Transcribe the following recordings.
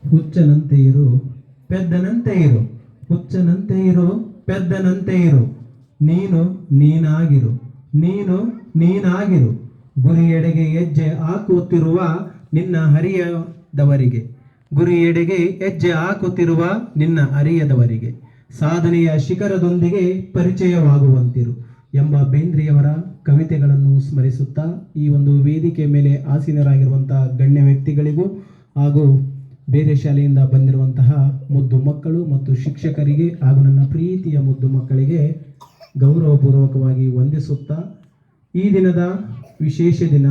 ಹುಚ್ಚನಂತೆ ಇರು ಪೆದ್ದನಂತೆ ಇರು, ಹುಚ್ಚನಂತೆ ಇರು ಪೆದ್ದನಂತೆ ಇರು, ನೀನು ನೀನಾಗಿರು, ನೀನು ನೀನಾಗಿರು, ಗುರಿಯೆಡೆಗೆ ಹೆಜ್ಜೆ ಹಾಕುತ್ತಿರುವ ನಿನ್ನ ಹರಿಯದವರಿಗೆ, ಗುರಿಯೆಡೆಗೆ ಹೆಜ್ಜೆ ಹಾಕುತ್ತಿರುವ ನಿನ್ನ ಹರಿಯದವರಿಗೆ ಸಾಧನೆಯ ಶಿಖರದೊಂದಿಗೆ ಪರಿಚಯವಾಗುವಂತಿರು ಎಂಬ ಬೇಂದ್ರೆಯವರ ಕವಿತೆಗಳನ್ನು ಸ್ಮರಿಸುತ್ತಾ ಈ ಒಂದು ವೇದಿಕೆ ಮೇಲೆ ಆಸೀನರಾಗಿರುವಂತಹ ಗಣ್ಯ ವ್ಯಕ್ತಿಗಳಿಗೂ ಹಾಗೂ ಬೇರೆ ಶಾಲೆಯಿಂದ ಬಂದಿರುವಂತಹ ಮುದ್ದು ಮಕ್ಕಳು ಮತ್ತು ಶಿಕ್ಷಕರಿಗೆ ಹಾಗೂ ನನ್ನ ಪ್ರೀತಿಯ ಮುದ್ದು ಮಕ್ಕಳಿಗೆ ಗೌರವಪೂರ್ವಕವಾಗಿ ವಂದಿಸುತ್ತಾ ಈ ದಿನದ ವಿಶೇಷ ದಿನ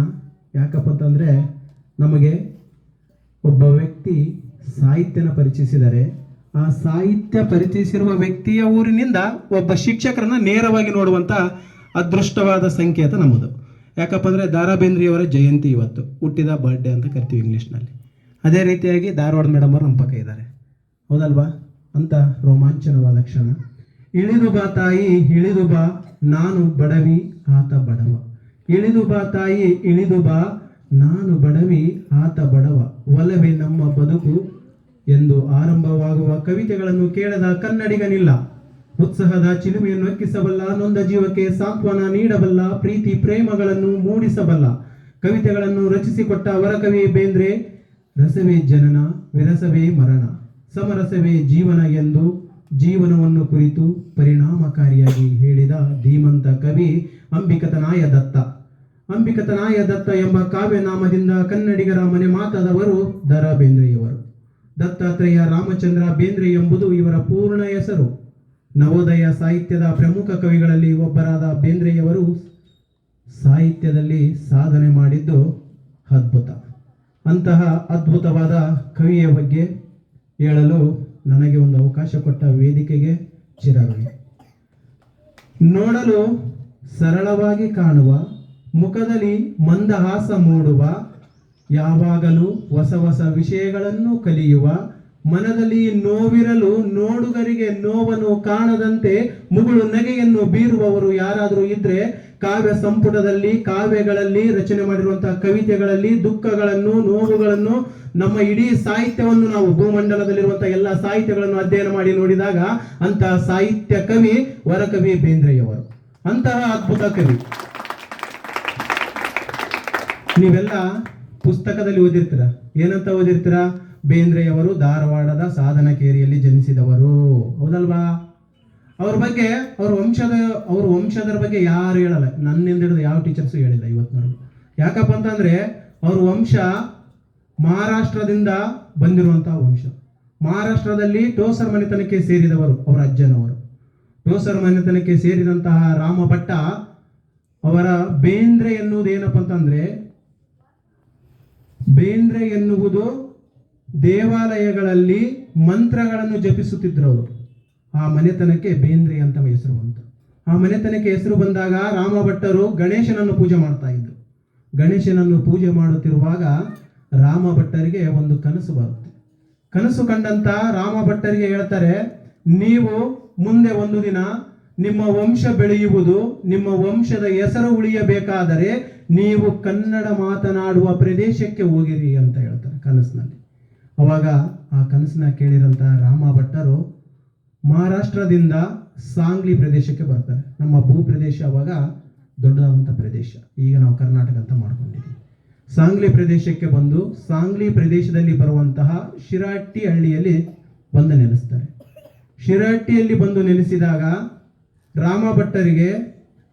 ಯಾಕಪ್ಪ ಅಂತಂದರೆ ನಮಗೆ ಒಬ್ಬ ವ್ಯಕ್ತಿ ಸಾಹಿತ್ಯನ ಪರಿಚಯಿಸಿದ್ದಾರೆ. ಆ ಸಾಹಿತ್ಯ ಪರಿಚಯಿಸಿರುವ ವ್ಯಕ್ತಿಯ ಊರಿನಿಂದ ಒಬ್ಬ ಶಿಕ್ಷಕರನ್ನ ನೇರವಾಗಿ ನೋಡುವಂಥ ಅದೃಷ್ಟವಾದ ಸಂಕೇತ ನಮ್ಮದು. ಯಾಕಪ್ಪ ಅಂದರೆ ದಾರಾ ಬೇಂದ್ರೆಯವರ ಜಯಂತಿ ಇವತ್ತು, ಹುಟ್ಟಿದ ಬರ್ಡೇ ಅಂತ ಕರಿತೀವಿ ಇಂಗ್ಲೀಷ್ನಲ್ಲಿ. ಅದೇ ರೀತಿಯಾಗಿ ಧಾರವಾಡ ಮೇಡಮ್ ಅವರು ನಮ್ಮ ಪಕ್ಕ ಇದ್ದಾರೆ, ಹೌದಲ್ವಾ? ಅಂತ ರೋಮಾಂಚನವಾದ ಕ್ಷಣ. ಇಳಿದು ಬಾ ತಾಯಿ ಇಳಿದು ಬಾ, ನಾನು ಬಡವಿ ಆತ ಬಡವ, ಇಳಿದು ಬಾ ತಾಯಿ ಇಳಿದು ಬಾ, ನಾನು ಬಡವಿ ಆತ ಬಡವ, ಒಲವೇ ನಮ್ಮ ಬದುಕು ಎಂದು ಆರಂಭವಾಗುವ ಕವಿತೆಗಳನ್ನು ಕೇಳದ ಕನ್ನಡಿಗನಿಲ್ಲ. ಉತ್ಸಾಹದ ಚಿಲುಮೆಯನ್ನು ಅಕ್ಕಿಸಬಲ್ಲ, ನೊಂದ ಜೀವಕ್ಕೆ ಸಾಂತ್ವನ ನೀಡಬಲ್ಲ, ಪ್ರೀತಿ ಪ್ರೇಮಗಳನ್ನು ಮೂಡಿಸಬಲ್ಲ ಕವಿತೆಗಳನ್ನು ರಚಿಸಿಕೊಟ್ಟ ವರಕವಿ ಬೇಂದ್ರೆ. ರಸವೇ ಜನನ ವಿರಸವೇ ಮರಣ, ಸಮರಸವೇ ಜೀವನ ಎಂದು ಜೀವನವನ್ನು ಕುರಿತು ಪರಿಣಾಮಕಾರಿಯಾಗಿ ಹೇಳಿದ ಧೀಮಂತ ಕವಿ ಅಂಬಿಕತನಾಯ ದತ್ತ. ಅಂಬಿಕತನಾಯ ದತ್ತ ಎಂಬ ಕಾವ್ಯನಾಮದಿಂದ ಕನ್ನಡಿಗರ ಮನೆ ಮಾತಾದವರು ದ.ರಾ ಬೇಂದ್ರೆಯವರು. ದತ್ತಾತ್ರೇಯ ರಾಮಚಂದ್ರ ಬೇಂದ್ರೆ ಎಂಬುದು ಇವರ ಪೂರ್ಣ ಹೆಸರು. ನವೋದಯ ಸಾಹಿತ್ಯದ ಪ್ರಮುಖ ಕವಿಗಳಲ್ಲಿ ಒಬ್ಬರಾದ ಬೇಂದ್ರೆಯವರು ಸಾಹಿತ್ಯದಲ್ಲಿ ಸಾಧನೆ ಮಾಡಿದ್ದು ಅದ್ಭುತ. ಅಂತಹ ಅದ್ಭುತವಾದ ಕವಿಯ ಬಗ್ಗೆ ಹೇಳಲು ನನಗೆ ಒಂದು ಅವಕಾಶ ಕೊಟ್ಟ ವೇದಿಕೆಗೆ ಚಿರಋಣಿ. ನೋಡಲು ಸರಳವಾಗಿ ಕಾಣುವ, ಮುಖದಲ್ಲಿ ಮಂದಹಾಸ ಮೂಡುವ, ಯಾವಾಗಲೂ ಹೊಸ ಹೊಸ ವಿಷಯಗಳನ್ನು ಕಲಿಯುವ, ಮನದಲ್ಲಿ ನೋವಿರಲು ನೋಡುಗರಿಗೆ ನೋವನ್ನು ಕಾಣದಂತೆ ಮುಗುಳು ನಗೆಯನ್ನು ಬೀರುವವರು ಯಾರಾದರೂ ಇದ್ರೆ ಕಾವ್ಯ ಸಂಪುಟದಲ್ಲಿ, ಕಾವ್ಯಗಳಲ್ಲಿ ರಚನೆ ಮಾಡಿರುವಂತಹ ಕವಿತೆಗಳಲ್ಲಿ ದುಃಖಗಳನ್ನು, ನೋವುಗಳನ್ನು, ನಮ್ಮ ಇಡೀ ಸಾಹಿತ್ಯವನ್ನು ನಾವು ಭೂಮಂಡಲದಲ್ಲಿರುವಂತಹ ಎಲ್ಲ ಸಾಹಿತ್ಯಗಳನ್ನು ಅಧ್ಯಯನ ಮಾಡಿ ನೋಡಿದಾಗ ಅಂತಹ ಸಾಹಿತ್ಯ ಕವಿ ವರಕವಿ ಬೇಂದ್ರೆಯವರು. ಅಂತಹ ಅದ್ಭುತ ಕವಿ. ನೀವೆಲ್ಲ ಪುಸ್ತಕದಲ್ಲಿ ಓದಿರ್ತೀರ, ಏನಂತ ಓದಿರ್ತೀರ? ಬೇಂದ್ರೆಯವರು ಧಾರವಾಡದ ಸಾಧನಕೇರಿಯಲ್ಲಿ ಜನಿಸಿದವರು, ಹೌದಲ್ವಾ? ಅವ್ರ ಬಗ್ಗೆ ಅವ್ರ ವಂಶದರ ಬಗ್ಗೆ ಯಾರು ಹೇಳಲ್ಲ. ನನ್ನಿಂದ ಹಿಡಿದು ಯಾವ ಟೀಚರ್ಸು ಹೇಳಿಲ್ಲ ಇವತ್ತಿನವರೆಗೂ. ಯಾಕಪ್ಪ ಅಂತಂದ್ರೆ ಅವ್ರ ವಂಶ ಮಹಾರಾಷ್ಟ್ರದಿಂದ ಬಂದಿರುವಂತಹ ವಂಶ. ಮಹಾರಾಷ್ಟ್ರದಲ್ಲಿ ಟೋಸರ್ ಮನೆತನಕ್ಕೆ ಸೇರಿದವರು ಅವರ ಅಜ್ಜನವರು. ಟೋಸರ್ ಮನೆತನಕ್ಕೆ ಸೇರಿದಂತಹ ರಾಮಭಟ್ಟ ಅವರ ಬೇಂದ್ರೆ ಎನ್ನುವುದು ಏನಪ್ಪ ಅಂತಂದ್ರೆ, ಬೇಂದ್ರೆ ಎನ್ನುವುದು ದೇವಾಲಯಗಳಲ್ಲಿ ಮಂತ್ರಗಳನ್ನು ಜಪಿಸುತ್ತಿದ್ರು ಅವರು. ಆ ಮನೆತನಕ್ಕೆ ಬೇಂದ್ರೆ ಅಂತ ಹೆಸರು ಬಂತು. ಆ ಮನೆತನಕ್ಕೆ ಹೆಸರು ಬಂದಾಗ ರಾಮಭಟ್ಟರು ಗಣೇಶನನ್ನು ಪೂಜೆ ಮಾಡ್ತಾ ಇದ್ರು. ಗಣೇಶನನ್ನು ಪೂಜೆ ಮಾಡುತ್ತಿರುವಾಗ ರಾಮಭಟ್ಟರಿಗೆ ಒಂದು ಕನಸು ಬರುತ್ತೆ. ಕನಸು ಕಂಡಂತ ರಾಮಭಟ್ಟರಿಗೆ ಹೇಳ್ತಾರೆ, ನೀವು ಮುಂದೆ ಒಂದು ದಿನ ನಿಮ್ಮ ವಂಶ ಬೆಳೆಯುವುದು, ನಿಮ್ಮ ವಂಶದ ಹೆಸರು ಉಳಿಯಬೇಕಾದರೆ ನೀವು ಕನ್ನಡ ಮಾತನಾಡುವ ಪ್ರದೇಶಕ್ಕೆ ಹೋಗಿರಿ ಅಂತ ಹೇಳ್ತಾರೆ ಕನಸಿನಲ್ಲಿ. ಅವಾಗ ಆ ಕನಸನ್ನ ಕೇಳಿರಂತಹ ರಾಮಭಟ್ಟರು ಮಹಾರಾಷ್ಟ್ರದಿಂದ ಸಾಂಗ್ಲಿ ಪ್ರದೇಶಕ್ಕೆ ಬರ್ತಾರೆ. ನಮ್ಮ ಭೂ ಪ್ರದೇಶ ಅವಾಗ ದೊಡ್ಡದಾದಂಥ ಪ್ರದೇಶ, ಈಗ ನಾವು ಕರ್ನಾಟಕ ಅಂತ ಮಾಡ್ಕೊಂಡಿದ್ದೀವಿ. ಸಾಂಗ್ಲಿ ಪ್ರದೇಶಕ್ಕೆ ಬಂದು ಸಾಂಗ್ಲಿ ಪ್ರದೇಶದಲ್ಲಿ ಬರುವಂತಹ ಶಿರಹಟ್ಟಿ ಹಳ್ಳಿಯಲ್ಲಿ ಬಂದು ನೆಲೆಸ್ತಾರೆ. ಶಿರಹಟ್ಟಿಯಲ್ಲಿ ಬಂದು ನೆಲೆಸಿದಾಗ ರಾಮಭಟ್ಟರಿಗೆ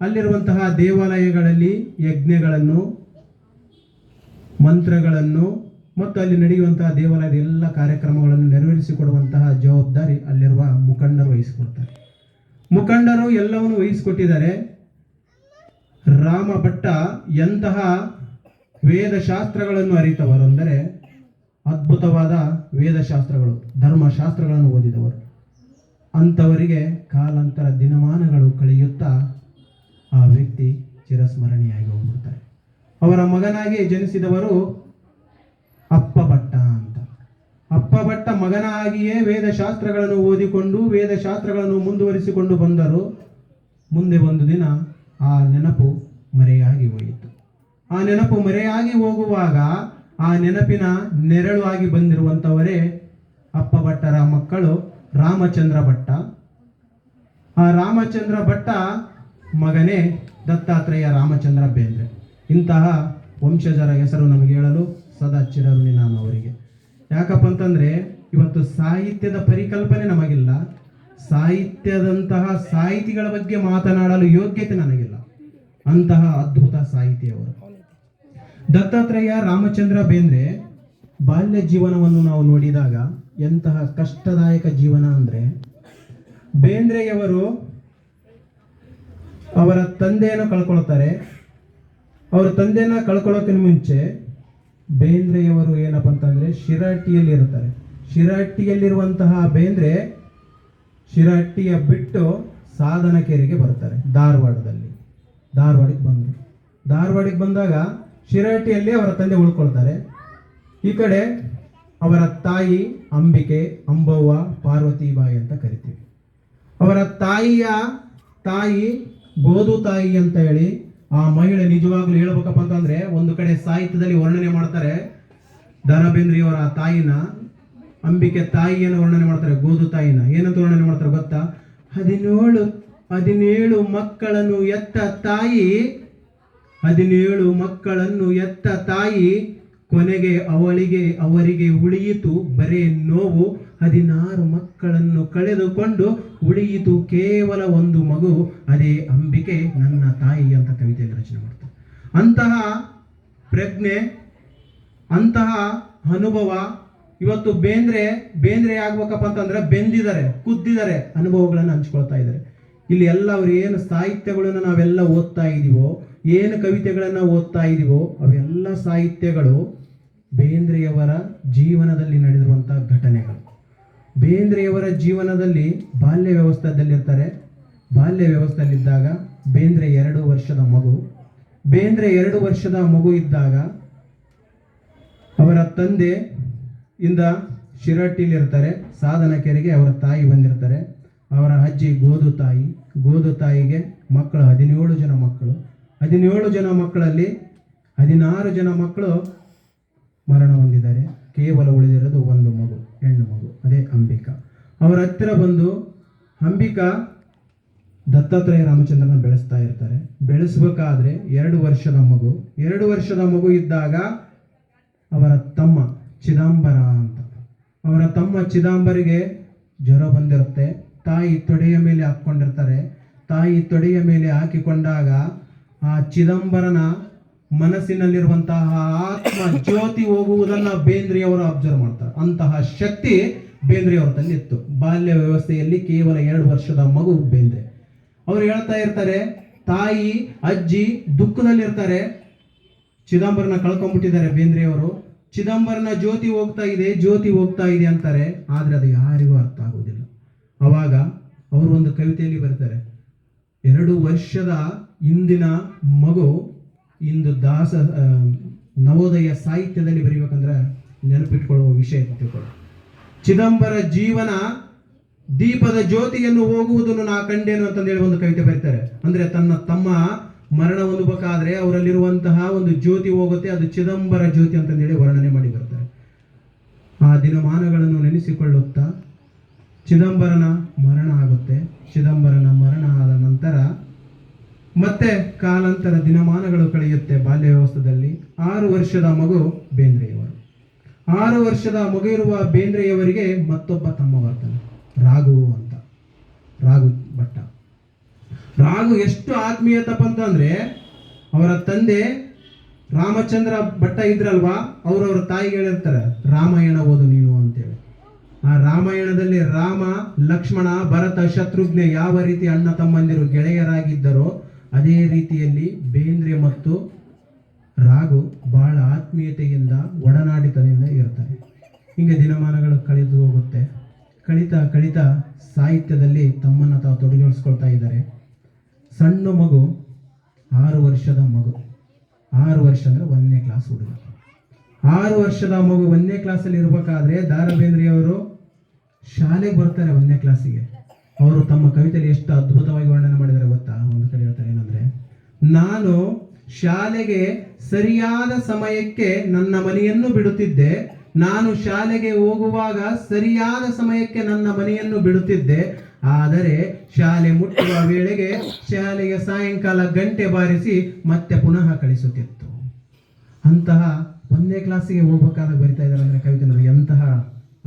ಅಲ್ಲಿರುವಂತಹ ದೇವಾಲಯಗಳಲ್ಲಿ ಯಜ್ಞಗಳನ್ನು, ಮಂತ್ರಗಳನ್ನು ಮತ್ತು ಅಲ್ಲಿ ನಡೆಯುವಂತಹ ದೇವಾಲಯದ ಎಲ್ಲ ಕಾರ್ಯಕ್ರಮಗಳನ್ನು ನೆರವೇರಿಸಿಕೊಡುವಂತಹ ಜವಾಬ್ದಾರಿ ಅಲ್ಲಿರುವ ಮುಖಂಡರು ವಹಿಸಿಕೊಡ್ತಾರೆ. ಮುಖಂಡರು ಎಲ್ಲವನ್ನು ವಹಿಸಿಕೊಟ್ಟಿದ್ದಾರೆ. ರಾಮಭಟ್ಟ ಎಂತಹ ವೇದಶಾಸ್ತ್ರಗಳನ್ನು ಅರಿತವರು ಅಂದರೆ ಅದ್ಭುತವಾದ ವೇದಶಾಸ್ತ್ರಗಳು, ಧರ್ಮಶಾಸ್ತ್ರಗಳನ್ನು ಓದಿದವರು. ಅಂಥವರಿಗೆ ಕಾಲಾಂತರ ದಿನಮಾನಗಳು ಕಳೆಯುತ್ತಾ ಆ ವ್ಯಕ್ತಿ ಚಿರಸ್ಮರಣೀಯಾಗಿ ಹೋಗ್ಬಿಡ್ತಾರೆ. ಅವರ ಮಗನಾಗಿ ಜನಿಸಿದವರು ಅಪ್ಪಭಟ್ಟ ಅಂತ. ಅಪ್ಪಭಟ್ಟ ಮಗನಾಗಿಯೇ ವೇದಶಾಸ್ತ್ರಗಳನ್ನು ಓದಿಕೊಂಡು ವೇದಶಾಸ್ತ್ರಗಳನ್ನು ಮುಂದುವರಿಸಿಕೊಂಡು ಬಂದರು. ಮುಂದೆ ಒಂದು ದಿನ ಆ ನೆನಪು ಮರೆಯಾಗಿ ಹೋಯಿತು. ಆ ನೆನಪು ಮರೆಯಾಗಿ ಹೋಗುವಾಗ ಆ ನೆನಪಿನ ನೆರಳು ಆಗಿ ಬಂದಿರುವಂಥವರೇ ಅಪ್ಪ ಭಟ್ಟರ ಮಕ್ಕಳು ರಾಮಚಂದ್ರ ಭಟ್ಟ. ಆ ರಾಮಚಂದ್ರ ಭಟ್ಟ ಮಗನೇ ದತ್ತಾತ್ರೇಯ ರಾಮಚಂದ್ರ ಬೇಂದ್ರೆ. ಇಂತಹ ವಂಶಜರ ಹೆಸರು ನಮಗೆ ಹೇಳಲು ಸದಾ ಚಿರಋಣಿ ನಾನು ಅವರಿಗೆ. ಯಾಕಪ್ಪ ಅಂತಂದ್ರೆ ಇವತ್ತು ಸಾಹಿತ್ಯದ ಪರಿಕಲ್ಪನೆ ನಮಗಿಲ್ಲ, ಸಾಹಿತ್ಯದಂತಹ ಸಾಹಿತಿಗಳ ಬಗ್ಗೆ ಮಾತನಾಡಲು ಯೋಗ್ಯತೆ ನನಗಿಲ್ಲ. ಅಂತಹ ಅದ್ಭುತ ಸಾಹಿತಿಯವರು ದತ್ತಾತ್ರೇಯ ರಾಮಚಂದ್ರ ಬೇಂದ್ರೆ. ಬಾಲ್ಯ ಜೀವನವನ್ನು ನಾವು ನೋಡಿದಾಗ ಎಂತಹ ಕಷ್ಟದಾಯಕ ಜೀವನ ಅಂದ್ರೆ, ಬೇಂದ್ರೆಯವರು ಅವರ ತಂದೆಯನ್ನು ಕಳ್ಕೊಳ್ತಾರೆ. ಅವರ ತಂದೆಯನ್ನ ಕಳ್ಕೊಳ್ಳೋಕ್ಕಿಂತ ಮುಂಚೆ ಬೇಂದ್ರೆಯವರು ಏನಪ್ಪ ಅಂತಂದ್ರೆ ಶಿರಹಟ್ಟಿಯಲ್ಲಿ ಇರ್ತಾರೆ. ಶಿರಹಟ್ಟಿಯಲ್ಲಿರುವಂತಹ ಬೇಂದ್ರೆ ಶಿರಹಟ್ಟಿಯ ಬಿಟ್ಟು ಸಾಧನಕೆರೆಗೆ ಬರ್ತಾರೆ. ಧಾರವಾಡಕ್ಕೆ ಬಂದಾಗ ಶಿರಹಟ್ಟಿಯಲ್ಲಿ ಅವರ ತಂದೆ ಉಳ್ಕೊಳ್ತಾರೆ. ಈ ಕಡೆ ಅವರ ತಾಯಿ ಅಂಬಿಕೆ, ಅಂಬವ್ವ, ಪಾರ್ವತಿಬಾಯಿ ಅಂತ ಕರಿತೀವಿ. ಅವರ ತಾಯಿ ಗೋದು ತಾಯಿ ಅಂತ ಹೇಳಿ ಆ ಮಹಿಳೆ ನಿಜವಾಗ್ಲೂ ಹೇಳ್ಬೇಕಪ್ಪ ಅಂತಂದ್ರೆ, ಒಂದು ಕಡೆ ಸಾಹಿತ್ಯದಲ್ಲಿ ವರ್ಣನೆ ಮಾಡ್ತಾರೆ ದ ರಾ ಬೇಂದ್ರೆಯವರ ತಾಯಿನ, ಅಂಬಿಕೆ ತಾಯಿಯನ್ನು ವರ್ಣನೆ ಮಾಡ್ತಾರೆ, ಗೋದು ತಾಯಿನ ಏನಂತ ವರ್ಣನೆ ಮಾಡ್ತಾರೆ ಗೊತ್ತಾ? 17 ಮಕ್ಕಳನ್ನು ಎತ್ತ ತಾಯಿ, 17 ಮಕ್ಕಳನ್ನು ಎತ್ತ ತಾಯಿ, ಕೊನೆಗೆ ಅವರಿಗೆ ಉಳಿಯಿತು ಬರೇ ನೋವು, 16 ಮಕ್ಕಳನ್ನು ಕಳೆದುಕೊಂಡು ಉಳಿಯಿತು ಕೇವಲ ಒಂದು ಮಗು, ಅದೇ ಅಂಬಿಕೆ ನನ್ನ ತಾಯಿ ಅಂತ ಕವಿತೆಯಲ್ಲಿ ರಚನೆ ಮಾಡ್ತಾರೆ. ಅಂತಹ ಪ್ರಜ್ಞೆ, ಅಂತಹ ಅನುಭವ ಇವತ್ತು ಬೇಂದ್ರೆ ಆಗ್ಬೇಕಪ್ಪ ಅಂತಂದ್ರೆ ಬೆಂದಿದ್ದಾರೆ, ಕುದ್ದಿದ್ದಾರೆ, ಅನುಭವಗಳನ್ನು ಹಂಚ್ಕೊಳ್ತಾ ಇದ್ದಾರೆ. ಇಲ್ಲಿ ಎಲ್ಲ ಅವ್ರು ಏನು ಸಾಹಿತ್ಯಗಳನ್ನು ನಾವೆಲ್ಲ ಓದ್ತಾ ಇದೀವೋ, ಏನು ಕವಿತೆಗಳನ್ನು ಓದ್ತಾ ಇದೀವೋ, ಅವೆಲ್ಲ ಸಾಹಿತ್ಯಗಳು ಬೇಂದ್ರೆಯವರ ಜೀವನದಲ್ಲಿ ನಡೆದಿರುವಂತಹ ಘಟನೆಗಳು. ಬೇಂದ್ರೆಯವರ ಜೀವನದಲ್ಲಿ ಬಾಲ್ಯ ವ್ಯವಸ್ಥೆಯಲ್ಲಿರ್ತಾರೆ. ಬಾಲ್ಯ ವ್ಯವಸ್ಥೆಯಲ್ಲಿದ್ದಾಗ ಬೇಂದ್ರೆ 2 ವರ್ಷದ ಮಗು ಇದ್ದಾಗ ಅವರ ತಂದೆ ಇಂದ ಶಿರಹಟ್ಟಿಲಿರ್ತಾರೆ. ಸಾಧನಕೆರೆಗೆ ಅವರ ತಾಯಿ ಬಂದಿರ್ತಾರೆ. ಅವರ ಅಜ್ಜಿ ಗೋದು ತಾಯಿಗೆ ಮಕ್ಕಳು 17 ಜನ ಮಕ್ಕಳು. 17 ಜನ ಮಕ್ಕಳಲ್ಲಿ 16 ಜನ ಮಕ್ಕಳು ಮರಣ ಹೊಂದಿದ್ದಾರೆ. ಕೇವಲ ಉಳಿದಿರೋದು ಒಂದು ಮಗು, ಹೆಣ್ಣು ಮಗು, ಅದೇ ಅಂಬಿಕಾ. ಅವರ ಹತ್ತಿರ ಬಂದು ಅಂಬಿಕಾ ದತ್ತಾತ್ರೇಯ ರಾಮಚಂದ್ರನ ಬೆಳೆಸ್ತಾ ಇರ್ತಾರೆ. ಬೆಳೆಸಬೇಕಾದ್ರೆ 2 ವರ್ಷದ ಮಗು ಇದ್ದಾಗ ಅವರ ತಮ್ಮ ಚಿದಂಬರಿಗೆ ಜ್ವರ ಬಂದಿರುತ್ತೆ. ತಾಯಿ ತೊಡೆಯ ಮೇಲೆ ಹಾಕೊಂಡಿರ್ತಾರೆ. ತಾಯಿ ತೊಡೆಯ ಮೇಲೆ ಹಾಕಿಕೊಂಡಾಗ ಆ ಚಿದಂಬರನ ಮನಸ್ಸಿನಲ್ಲಿರುವಂತಹ ಆತ್ಮ ಜ್ಯೋತಿ ಹೋಗುವುದನ್ನ ಬೇಂದ್ರೆಯವರು ಅಬ್ಸರ್ವ್ ಮಾಡ್ತಾರೆ. ಅಂತಹ ಶಕ್ತಿ ಬೇಂದ್ರೆಯವರ ತಲೆ ಇತ್ತು. ಬಾಲ್ಯ ವ್ಯವಸ್ಥೆಯಲ್ಲಿ ಕೇವಲ 2 ವರ್ಷದ ಮಗು ಬೇಂದ್ರೆ. ಅವ್ರು ಹೇಳ್ತಾ ಇರ್ತಾರೆ, ತಾಯಿ ಅಜ್ಜಿ ದುಃಖದಲ್ಲಿರ್ತಾರೆ. ಚಿದಂಬರನ ಕಳ್ಕೊಂಡ್ಬಿಟ್ಟಿದ್ದಾರೆ ಬೇಂದ್ರೆಯವರು. ಚಿದಂಬರನ ಜ್ಯೋತಿ ಹೋಗ್ತಾ ಇದೆ ಅಂತಾರೆ. ಆದ್ರೆ ಅದು ಯಾರಿಗೂ ಅರ್ಥ ಆಗುವುದಿಲ್ಲ. ಅವಾಗ ಅವರು ಒಂದು ಕವಿತೆಯಲ್ಲಿ ಬರ್ತಾರೆ, 2 ವರ್ಷದ ಹಿಂದಿನ ಮಗು ಇಂದು ನವೋದಯ ಸಾಹಿತ್ಯದಲ್ಲಿ ಬರೀಬೇಕಂದ್ರೆ ನೆನಪಿಟ್ಕೊಳ್ಳುವ ವಿಷಯ ತಿಳ್ಕೊಳ್ಳಿ. ಚಿದಂಬರ ಜೀವನ ದೀಪದ ಜ್ಯೋತಿಯನ್ನು ಹೋಗುವುದನ್ನು ನಾ ಕಂಡೇನು ಅಂತಂದೇಳಿ ಒಂದು ಕವಿತೆ ಬರೀತಾರೆ. ಅಂದ್ರೆ ತನ್ನ ತಮ್ಮ ಮರಣ ಹೊಂದಬೇಕಾದ್ರೆ ಅವರಲ್ಲಿರುವಂತಹ ಒಂದು ಜ್ಯೋತಿ ಹೋಗುತ್ತೆ, ಅದು ಚಿದಂಬರ ಜ್ಯೋತಿ ಅಂತಂದೇಳಿ ವರ್ಣನೆ ಮಾಡಿ ಬರ್ತಾರೆ. ಆ ದಿನಮಾನಗಳನ್ನು ನೆನೆಸಿಕೊಳ್ಳುತ್ತಾ ಚಿದಂಬರನ ಮರಣ ಆಗುತ್ತೆ. ಚಿದಂಬರನ ಮರಣ ಆದ ನಂತರ ಮತ್ತೆ ಕಾಲಾಂತರ ದಿನಮಾನಗಳು ಕಳೆಯುತ್ತೆ. ಬಾಲ್ಯ ವ್ಯವಸ್ಥೆಯಲ್ಲಿ 6 ವರ್ಷದ ಮಗು ಬೇಂದ್ರೆಯವರು. 6 ವರ್ಷದ ಮಗು ಇರುವ ಬೇಂದ್ರೆಯವರಿಗೆ ಮತ್ತೊಬ್ಬ ತಮ್ಮ ಬರ್ತಾನೆ, ರಾಘು ಭಟ್ಟ. ರಾಘು ಎಷ್ಟು ಆತ್ಮೀಯತಪ್ಪ ಅಂತಂದ್ರೆ, ಅವರ ತಂದೆ ರಾಮಚಂದ್ರ ಭಟ್ಟ ಇದ್ರಲ್ವಾ, ಅವ್ರವ್ರ ತಾಯಿಗೆ ಹೇಳಿರ್ತಾರೆ, ರಾಮಾಯಣ ಓದು ನೀನು ಅಂತೇಳಿ. ಆ ರಾಮಾಯಣದಲ್ಲಿ ರಾಮ, ಲಕ್ಷ್ಮಣ, ಭರತ, ಶತ್ರುಘ್ನ ಯಾವ ರೀತಿ ಅಣ್ಣ ತಮ್ಮಂದಿರು ಗೆಳೆಯರಾಗಿದ್ದರೋ ಅದೇ ರೀತಿಯಲ್ಲಿ ಬೇಂದ್ರೆ ಮತ್ತು ರಾಘು ಬಹಳ ಆತ್ಮೀಯತೆಯಿಂದ ಒಡನಾಡಿತದಿಂದ ಇರ್ತಾರೆ. ಹಿಂಗೆ ದಿನಮಾನಗಳು ಕಳೆದು ಹೋಗುತ್ತೆ. ಕಳಿತಾ ಸಾಹಿತ್ಯದಲ್ಲಿ ತಮ್ಮನ್ನು ತಾವು ತೊಡಗಿಸ್ಕೊಳ್ತಾ ಇದ್ದಾರೆ. ಸಣ್ಣ ಮಗು, 6 ವರ್ಷದ ಮಗು, 6 ವರ್ಷ ಅಂದ್ರೆ 1ನೇ ಕ್ಲಾಸ್ ಹುಡುಗ. 6 ವರ್ಷದ ಮಗು 1ನೇ ಕ್ಲಾಸಲ್ಲಿ ಇರಬೇಕಾದ್ರೆ ದ ರಾ ಬೇಂದ್ರೆಯವರು ಶಾಲೆಗೆ ಬರ್ತಾರೆ. 1ನೇ ಕ್ಲಾಸಿಗೆ ಅವರು ತಮ್ಮ ಕವಿತೆಯಲ್ಲಿ ಎಷ್ಟು ಅದ್ಭುತವಾಗಿ ವರ್ಣನೆ ಮಾಡಿದ್ದಾರೆ ಗೊತ್ತಾ? ಒಂದು ಕಡೆ ಹೇಳ್ತಾರೆ ಏನಂದ್ರೆ, ನಾನು ಶಾಲೆಗೆ ಸರಿಯಾದ ಸಮಯಕ್ಕೆ ನನ್ನ ಮನೆಯನ್ನು ಬಿಡುತ್ತಿದ್ದೆ. ನಾನು ಶಾಲೆಗೆ ಹೋಗುವಾಗ ಸರಿಯಾದ ಸಮಯಕ್ಕೆ ನನ್ನ ಮನೆಯನ್ನು ಬಿಡುತ್ತಿದ್ದೆ. ಆದರೆ ಶಾಲೆ ಮುಟ್ಟುವ ವೇಳೆಗೆ ಶಾಲೆಗೆ ಸಾಯಂಕಾಲ ಗಂಟೆ ಬಾರಿಸಿ ಮತ್ತೆ ಪುನಃ ಕಳಿಸುತ್ತಿತ್ತು. ಅಂತಹ 1ನೇ ಕ್ಲಾಸಿಗೆ ಹೋಗ್ಬೇಕಾದಾಗ ಬರಿತಾ ಇದ್ದಾರೆ ಅಂದರೆ ಕವಿತೆ ನೋಡಿ, ಎಂತಹ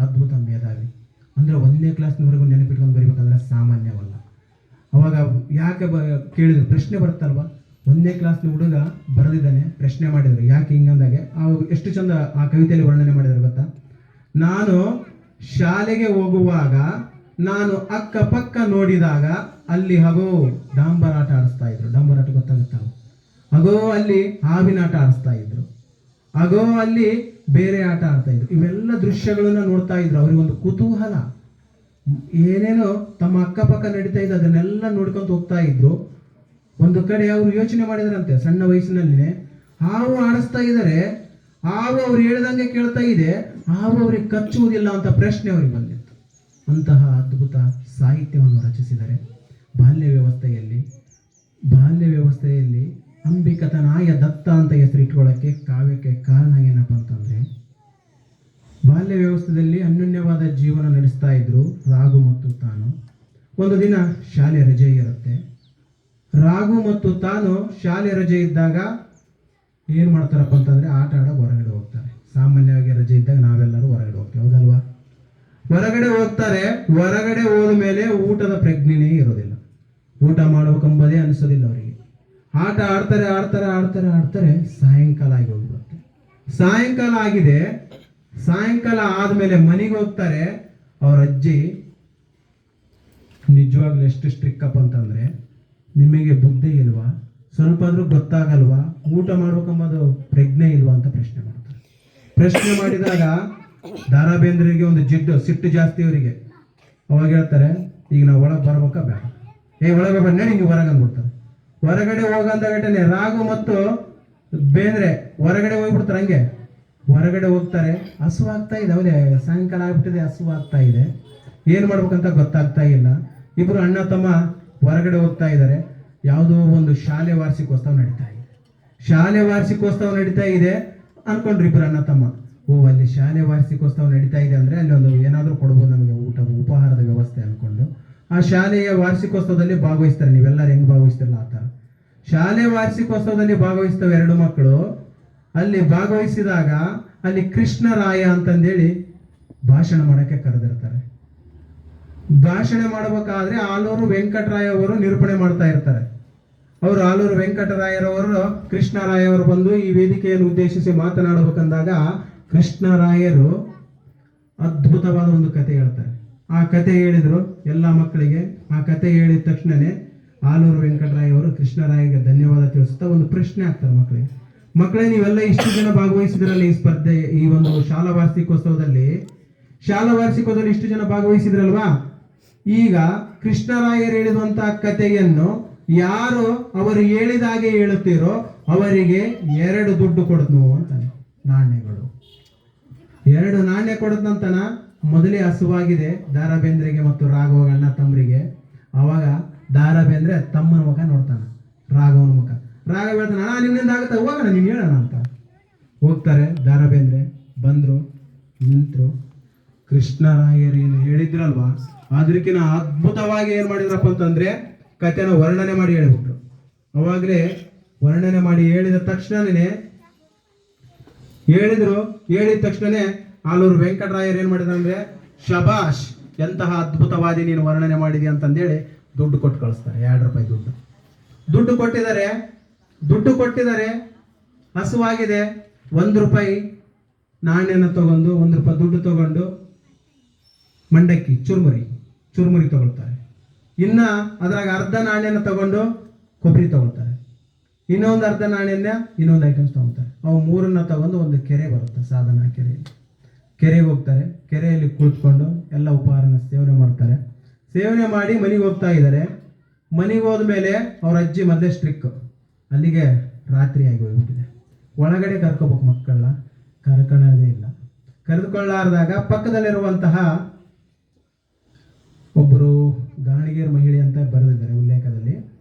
ಅದ್ಭುತ ಮೇಧಾವಿ ಅಂದರೆ 1ನೇ ಕ್ಲಾಸ್ನವರೆಗೂ ನೆನಪಿಟ್ಕೊಂಡು ಬರಿಬೇಕಂದ್ರೆ ಸಾಮಾನ್ಯವಲ್ಲ. ಅವಾಗ ಯಾಕೆ ಕೇಳಿದ್ರು, ಪ್ರಶ್ನೆ ಬರುತ್ತಲ್ವ, 1ನೇ ಕ್ಲಾಸ್ನ ಹುಡುಗ ಬರೆದಿದ್ದಾನೆ, ಪ್ರಶ್ನೆ ಮಾಡಿದ್ರು ಯಾಕೆ ಹಿಂಗಂದಾಗೆ ಎಷ್ಟು ಚಂದ ಆ ಕವಿತೆಯಲ್ಲಿ ವರ್ಣನೆ ಮಾಡಿದ್ರು ಗೊತ್ತಾ. ನಾನು ಶಾಲೆಗೆ ಹೋಗುವಾಗ ನಾನು ಅಕ್ಕಪಕ್ಕ ನೋಡಿದಾಗ ಅಲ್ಲಿ ಹಗೋ ಡಾಂಬರ್ ಆಟ ಆಡಿಸ್ತಾ ಇದ್ರು. ಡಾಂಬರ್ ಆಟ ಗೊತ್ತಾಗುತ್ತಲ್ಲ, ಅಗೋ ಅಲ್ಲಿ ಹಾವಿನ ಆಟ ಆಡಿಸ್ತಾ ಇದ್ರು, ಅಗೋ ಅಲ್ಲಿ ಬೇರೆ ಆಟ ಆಡ್ತಾ ಇದ್ರು. ಇವೆಲ್ಲ ದೃಶ್ಯಗಳನ್ನ ನೋಡ್ತಾ ಇದ್ರು. ಅವರಿಗೊಂದು ಕುತೂಹಲ, ಏನೇನೋ ತಮ್ಮ ಅಕ್ಕಪಕ್ಕ ನಡೀತಾ ಇದ್ದು ಅದನ್ನೆಲ್ಲ ನೋಡ್ಕೊಂತ ಹೋಗ್ತಾ ಇದ್ರು. ಒಂದು ಕಡೆ ಅವರು ಯೋಚನೆ ಮಾಡಿದ್ರಂತೆ, ಸಣ್ಣ ವಯಸ್ಸಿನಲ್ಲಿನೇ ಹಾವು ಆಡಿಸ್ತಾ ಇದ್ದಾರೆ, ಹಾವು ಅವ್ರು ಹೇಳ್ದಂಗೆ ಕೇಳ್ತಾ ಇದೆ, ಹಾವು ಅವ್ರಿಗೆ ಕಚ್ಚುವುದಿಲ್ಲ ಅಂತ ಪ್ರಶ್ನೆ ಅವ್ರಿಗೆ ಬಂದಿತ್ತು. ಅಂತಹ ಅದ್ಭುತ ಸಾಹಿತ್ಯವನ್ನು ರಚಿಸಿದರೆ. ಬಾಲ್ಯ ವ್ಯವಸ್ಥೆಯಲ್ಲಿ ಅಂಬಿಕತನಾಯ ದತ್ತ ಅಂತ ಹೆಸರಿಟ್ಕೊಳ್ಳೋಕ್ಕೆ ಕಾವ್ಯಕ್ಕೆ ಕಾರಣ ಏನಪ್ಪ ಅಂತಂದ್ರೆ, ಬಾಲ್ಯ ವ್ಯವಸ್ಥೆಯಲ್ಲಿ ಅನ್ಯೋನ್ಯವಾದ ಜೀವನ ನಡೆಸ್ತಾ ಇದ್ರು ರಾಘು ಮತ್ತು ತಾನು. ಒಂದು ದಿನ ಶಾಲೆ ರಜೆ ಇರುತ್ತೆ. ರಾಘು ಮತ್ತು ತಾನು ಶಾಲೆ ರಜೆ ಇದ್ದಾಗ ಏನು ಮಾಡ್ತಾರಪ್ಪ ಅಂತಂದ್ರೆ, ಆಟ ಆಡೋಕೆ ಹೊರಗಡೆ ಹೋಗ್ತಾರೆ. ಸಾಮಾನ್ಯವಾಗಿ ರಜೆ ಇದ್ದಾಗ ನಾವೆಲ್ಲರೂ ಹೊರಗಡೆ ಹೋಗ್ತೀವಿ, ಹೌದಲ್ವಾ? ಹೊರಗಡೆ ಹೋಗ್ತಾರೆ. ಹೊರಗಡೆ ಹೋದ ಮೇಲೆ ಊಟದ ಪ್ರಜ್ಞೆನೇ ಇರೋದಿಲ್ಲ, ಊಟ ಮಾಡಬೇಕೆಂಬುದೇ ಅನಿಸೋದಿಲ್ಲ ಅವರಿಗೆ. ಆಟ ಆಡ್ತಾರೆ. ಸಾಯಂಕಾಲ ಆಗಿ ಹೋಗ್ಬಿಡುತ್ತೆ. ಸಾಯಂಕಾಲ ಆದ್ಮೇಲೆ ಮನೆಗೆ ಹೋಗ್ತಾರೆ. ಅವ್ರ ಅಜ್ಜಿ ನಿಜವಾಗ್ಲೂ ಎಷ್ಟು ಸ್ಟ್ರಿಕ್ ಅಪ್ ಅಂತಂದ್ರೆ, ನಿಮಗೆ ಬುದ್ಧಿ ಇಲ್ವಾ, ಸ್ವಲ್ಪ ಆದ್ರೂ ಗೊತ್ತಾಗಲ್ವಾ, ಊಟ ಮಾಡ್ಬೇಕೆಂಬುದು ಪ್ರಜ್ಞೆ ಇಲ್ವಾ ಅಂತ ಪ್ರಶ್ನೆ ಮಾಡ್ತಾರೆ. ಪ್ರಶ್ನೆ ಮಾಡಿದಾಗ ದಾರಾ ಬೇಂದ್ರೆಗೆ ಒಂದು ಸಿಟ್ಟು ಜಾಸ್ತಿ ಅವರಿಗೆ. ಅವಾಗ ಹೇಳ್ತಾರೆ, ಈಗ ನಾವು ಒಳಗೆ ಬರ್ಬೇಕಾ ಬೇಡ, ಒಳಗೆ ನಡಿ ನೀವು ಹೊರಗೆ ಅಂದ್ಬಿಡ್ತಾರೆ. ಹೊರಗಡೆ ಹೋಗಂತ ಘಟನೆ ರಾಘು ಮತ್ತು ಬೇಂದ್ರೆ ಹೊರಗಡೆ ಹೋಗ್ಬಿಡ್ತಾರೆ. ಹಂಗೆ ಹೊರಗಡೆ ಹೋಗ್ತಾರೆ. ಹಸುವಾಗ್ತಾ ಇದೆ, ಅವರೇ ಸಾಯಂಕಾಲ ಆಗ್ಬಿಟ್ಟಿದೆ, ಹಸುವಾಗ್ತಾ ಇದೆ, ಏನ್ ಮಾಡ್ಬೇಕಂತ ಗೊತ್ತಾಗ್ತಾ ಇಲ್ಲ. ಇಬ್ರು ಅಣ್ಣ ತಮ್ಮ ಹೊರಗಡೆ ಹೋಗ್ತಾ ಇದ್ದಾರೆ. ಯಾವುದೋ ಒಂದು ಶಾಲೆ ವಾರ್ಷಿಕೋತ್ಸವ ನಡೀತಾ ಇದೆ ಅನ್ಕೊಂಡ್ರಿ ಇಬ್ರು ಅಣ್ಣ ತಮ್ಮ. ಅಲ್ಲಿ ಶಾಲೆ ವಾರ್ಷಿಕೋತ್ಸವ ನಡೀತಾ ಇದೆ ಅಂದ್ರೆ ಅಲ್ಲಿ ಒಂದು ಏನಾದ್ರೂ ಕೊಡ್ಬೋದು ನಮಗೆ, ಉಪಹಾರದ ವ್ಯವಸ್ಥೆ ಅನ್ಕೊಂಡು ಆ ಶಾಲೆಯ ವಾರ್ಷಿಕೋತ್ಸವದಲ್ಲಿ ಭಾಗವಹಿಸ್ತಾರೆ. ನೀವೆಲ್ಲರೂ ಹೆಂಗ್ ಭಾಗವಹಿಸ್ತಿರಲ್ಲ ಆ ಥರ ಶಾಲೆ ವಾರ್ಷಿಕೋತ್ಸವದಲ್ಲಿ ಭಾಗವಹಿಸ್ತವೆ 2 ಮಕ್ಕಳು. ಅಲ್ಲಿ ಭಾಗವಹಿಸಿದಾಗ ಅಲ್ಲಿ ಕೃಷ್ಣರಾಯ ಅಂತಂದೇಳಿ ಭಾಷಣ ಮಾಡಕ್ಕೆ ಕರೆದಿರ್ತಾರೆ. ಭಾಷಣ ಮಾಡಬೇಕಾದ್ರೆ ಆಲೂರು ವೆಂಕಟರಾಯ ಅವರು ನಿರೂಪಣೆ ಮಾಡ್ತಾ ಇರ್ತಾರೆ. ಅವರು ಆಲೂರು ವೆಂಕಟರಾಯರವರು ಕೃಷ್ಣರಾಯವರು ಬಂದು ಈ ವೇದಿಕೆಯನ್ನು ಉದ್ದೇಶಿಸಿ ಮಾತನಾಡಬೇಕಂದಾಗ ಕೃಷ್ಣರಾಯರು ಅದ್ಭುತವಾದ ಒಂದು ಕತೆ ಹೇಳ್ತಾರೆ. ಆ ಕತೆ ಹೇಳಿದ್ರು ಎಲ್ಲ ಮಕ್ಕಳಿಗೆ. ಆ ಕತೆ ಹೇಳಿದ ತಕ್ಷಣನೇ ಆಲೂರು ವೆಂಕಟರಾಯ ಅವರು ಕೃಷ್ಣರಾಯಗೆ ಧನ್ಯವಾದ ತಿಳಿಸುತ್ತಾ ಒಂದು ಪ್ರಶ್ನೆ ಹಾಕ್ತಾರೆ ಮಕ್ಕಳೇ, ನೀವೆಲ್ಲ ಇಷ್ಟು ಜನ ಭಾಗವಹಿಸಿದ್ರಲ್ಲ ಈ ಸ್ಪರ್ಧೆ, ಈ ಒಂದು ಶಾಲಾ ವಾರ್ಷಿಕೋತ್ಸವದಲ್ಲಿ ಇಷ್ಟು ಜನ ಭಾಗವಹಿಸಿದ್ರಲ್ವಾ, ಈಗ ಕೃಷ್ಣರಾಯರು ಹೇಳಿದಂತಹ ಕಥೆಯನ್ನು ಯಾರು ಅವರು ಹೇಳಿದ ಹಾಗೆ ಹೇಳುತ್ತೀರೋ ಅವರಿಗೆ 2 ದುಡ್ಡು ಕೊಡ್ತು ಅಂತಾನೆ, ನಾಣ್ಯಗಳು 2 ನಾಣ್ಯ ಕೊಡದಂತನ. ಮೊದಲೇ ಹಸುವಾಗಿದೆ ದಾರಾ ಬೇಂದ್ರೆಗೆ ಮತ್ತು ರಾಘವ ಅಣ್ಣ ತಮ್ಮರಿಗೆ. ಅವಾಗ ದಾರಾ ಬೇಂದ್ರೆ ತಮ್ಮನ ಮುಖ ನೋಡ್ತಾನೆ, ರಾಘವನ ಮುಖ. ರಾಘವ ಹೇಳ್ತಾನೆ, ನಿನ್ನಿಂದ ಆಗುತ್ತೆ, ಹೋಗೋಣ, ನೀನು ಹೇಳೋಣ ಅಂತ. ಹೋಗ್ತಾರೆ. ದಾರಾ ಬೇಂದ್ರೆ ಬಂದ್ರು, ನಿಂತರು. ಕೃಷ್ಣರಾಯರು ಏನು ಹೇಳಿದ್ರಲ್ವಾ ಅದಕ್ಕಿಂತ ಅದ್ಭುತವಾಗಿ ಏನ್ ಮಾಡಿದ್ರಪ್ಪ ಅಂತಂದ್ರೆ ಕಥೆನ ವರ್ಣನೆ ಮಾಡಿ ಹೇಳಿಬಿಟ್ರು. ಅವಾಗಲೇ ವರ್ಣನೆ ಮಾಡಿ ಹೇಳಿದ ತಕ್ಷಣನೇ ಹೇಳಿದ ತಕ್ಷಣನೇ ಆಲೂರು ವೆಂಕಟರಾಯರು ಏನ್ ಮಾಡಿದ್ರು ಅಂದ್ರೆ, ಶಬಾಷ್, ಎಂತಹ ಅದ್ಭುತವಾದಿ ನೀನು ವರ್ಣನೆ ಮಾಡಿದಿ ಅಂತಂದೇಳಿ ದುಡ್ಡು ಕೊಟ್ಟು ಕಳಿಸ್ತಾರೆ. 2 ರೂಪಾಯಿ ದುಡ್ಡು ಕೊಟ್ಟಿದ್ದಾರೆ. ಹಸುವಾಗಿದೆ. 1 ರೂಪಾಯಿ ನಾಣ್ಯನ ತಗೊಂಡು 1 ರೂಪಾಯಿ ದುಡ್ಡು ತಗೊಂಡು ಮಂಡಕ್ಕಿ ಚುರುಮುರಿ ತಗೊಳ್ತಾರೆ. ಇನ್ನ ಅದ್ರಾಗ ಅರ್ಧ ನಾಣ್ಯನ ತಗೊಂಡು ಕೊಬ್ಬರಿ ತಗೊಳ್ತಾರೆ. ಇನ್ನೊಂದು ಅರ್ಧ ನಾಣ್ಯನ ಇನ್ನೊಂದು ಐಟಮ್ಸ್ ತಗೊಳ್ತಾರೆ. ಅವು 3 ತಗೊಂಡು ಒಂದು ಕೆರೆ ಬರುತ್ತೆ, ಸಾಧನ ಕೆರೆಗೆ ಹೋಗ್ತಾರೆ. ಕೆರೆಯಲ್ಲಿ ಕುಳಿತುಕೊಂಡು ಎಲ್ಲ ಉಪಹಾರನ ಸೇವನೆ ಮಾಡ್ತಾರೆ. ಸೇವನೆ ಮಾಡಿ ಮನೆಗೆ ಹೋಗ್ತಾ ಇದ್ದಾರೆ. ಮನೆಗೆ ಹೋದ್ಮೇಲೆ ಅವ್ರ ಅಜ್ಜಿ ಮೊದಲೇ ಸ್ಟ್ರಿಕ್. ಅಲ್ಲಿಗೆ ರಾತ್ರಿ ಆಗಿ ಹೋಗ್ಬಿಟ್ಟಿದೆ. ಒಳಗಡೆ ಕರ್ಕೋಬೇಕು ಮಕ್ಕಳನ್ನ, ಕರ್ಕೊಳ್ಳೋದೇ ಇಲ್ಲ. ಕರೆದುಕೊಳ್ಳಾರ್ದಾಗ ಪಕ್ಕದಲ್ಲಿರುವಂತಹ ಒಬ್ಬರು ಗಾಣಿಗೇರ್ ಮಹಿಳೆ ಅಂತ ಬರೆದಿದ್ದಾರೆ ಉಲ್ಲೇಖದಲ್ಲಿ.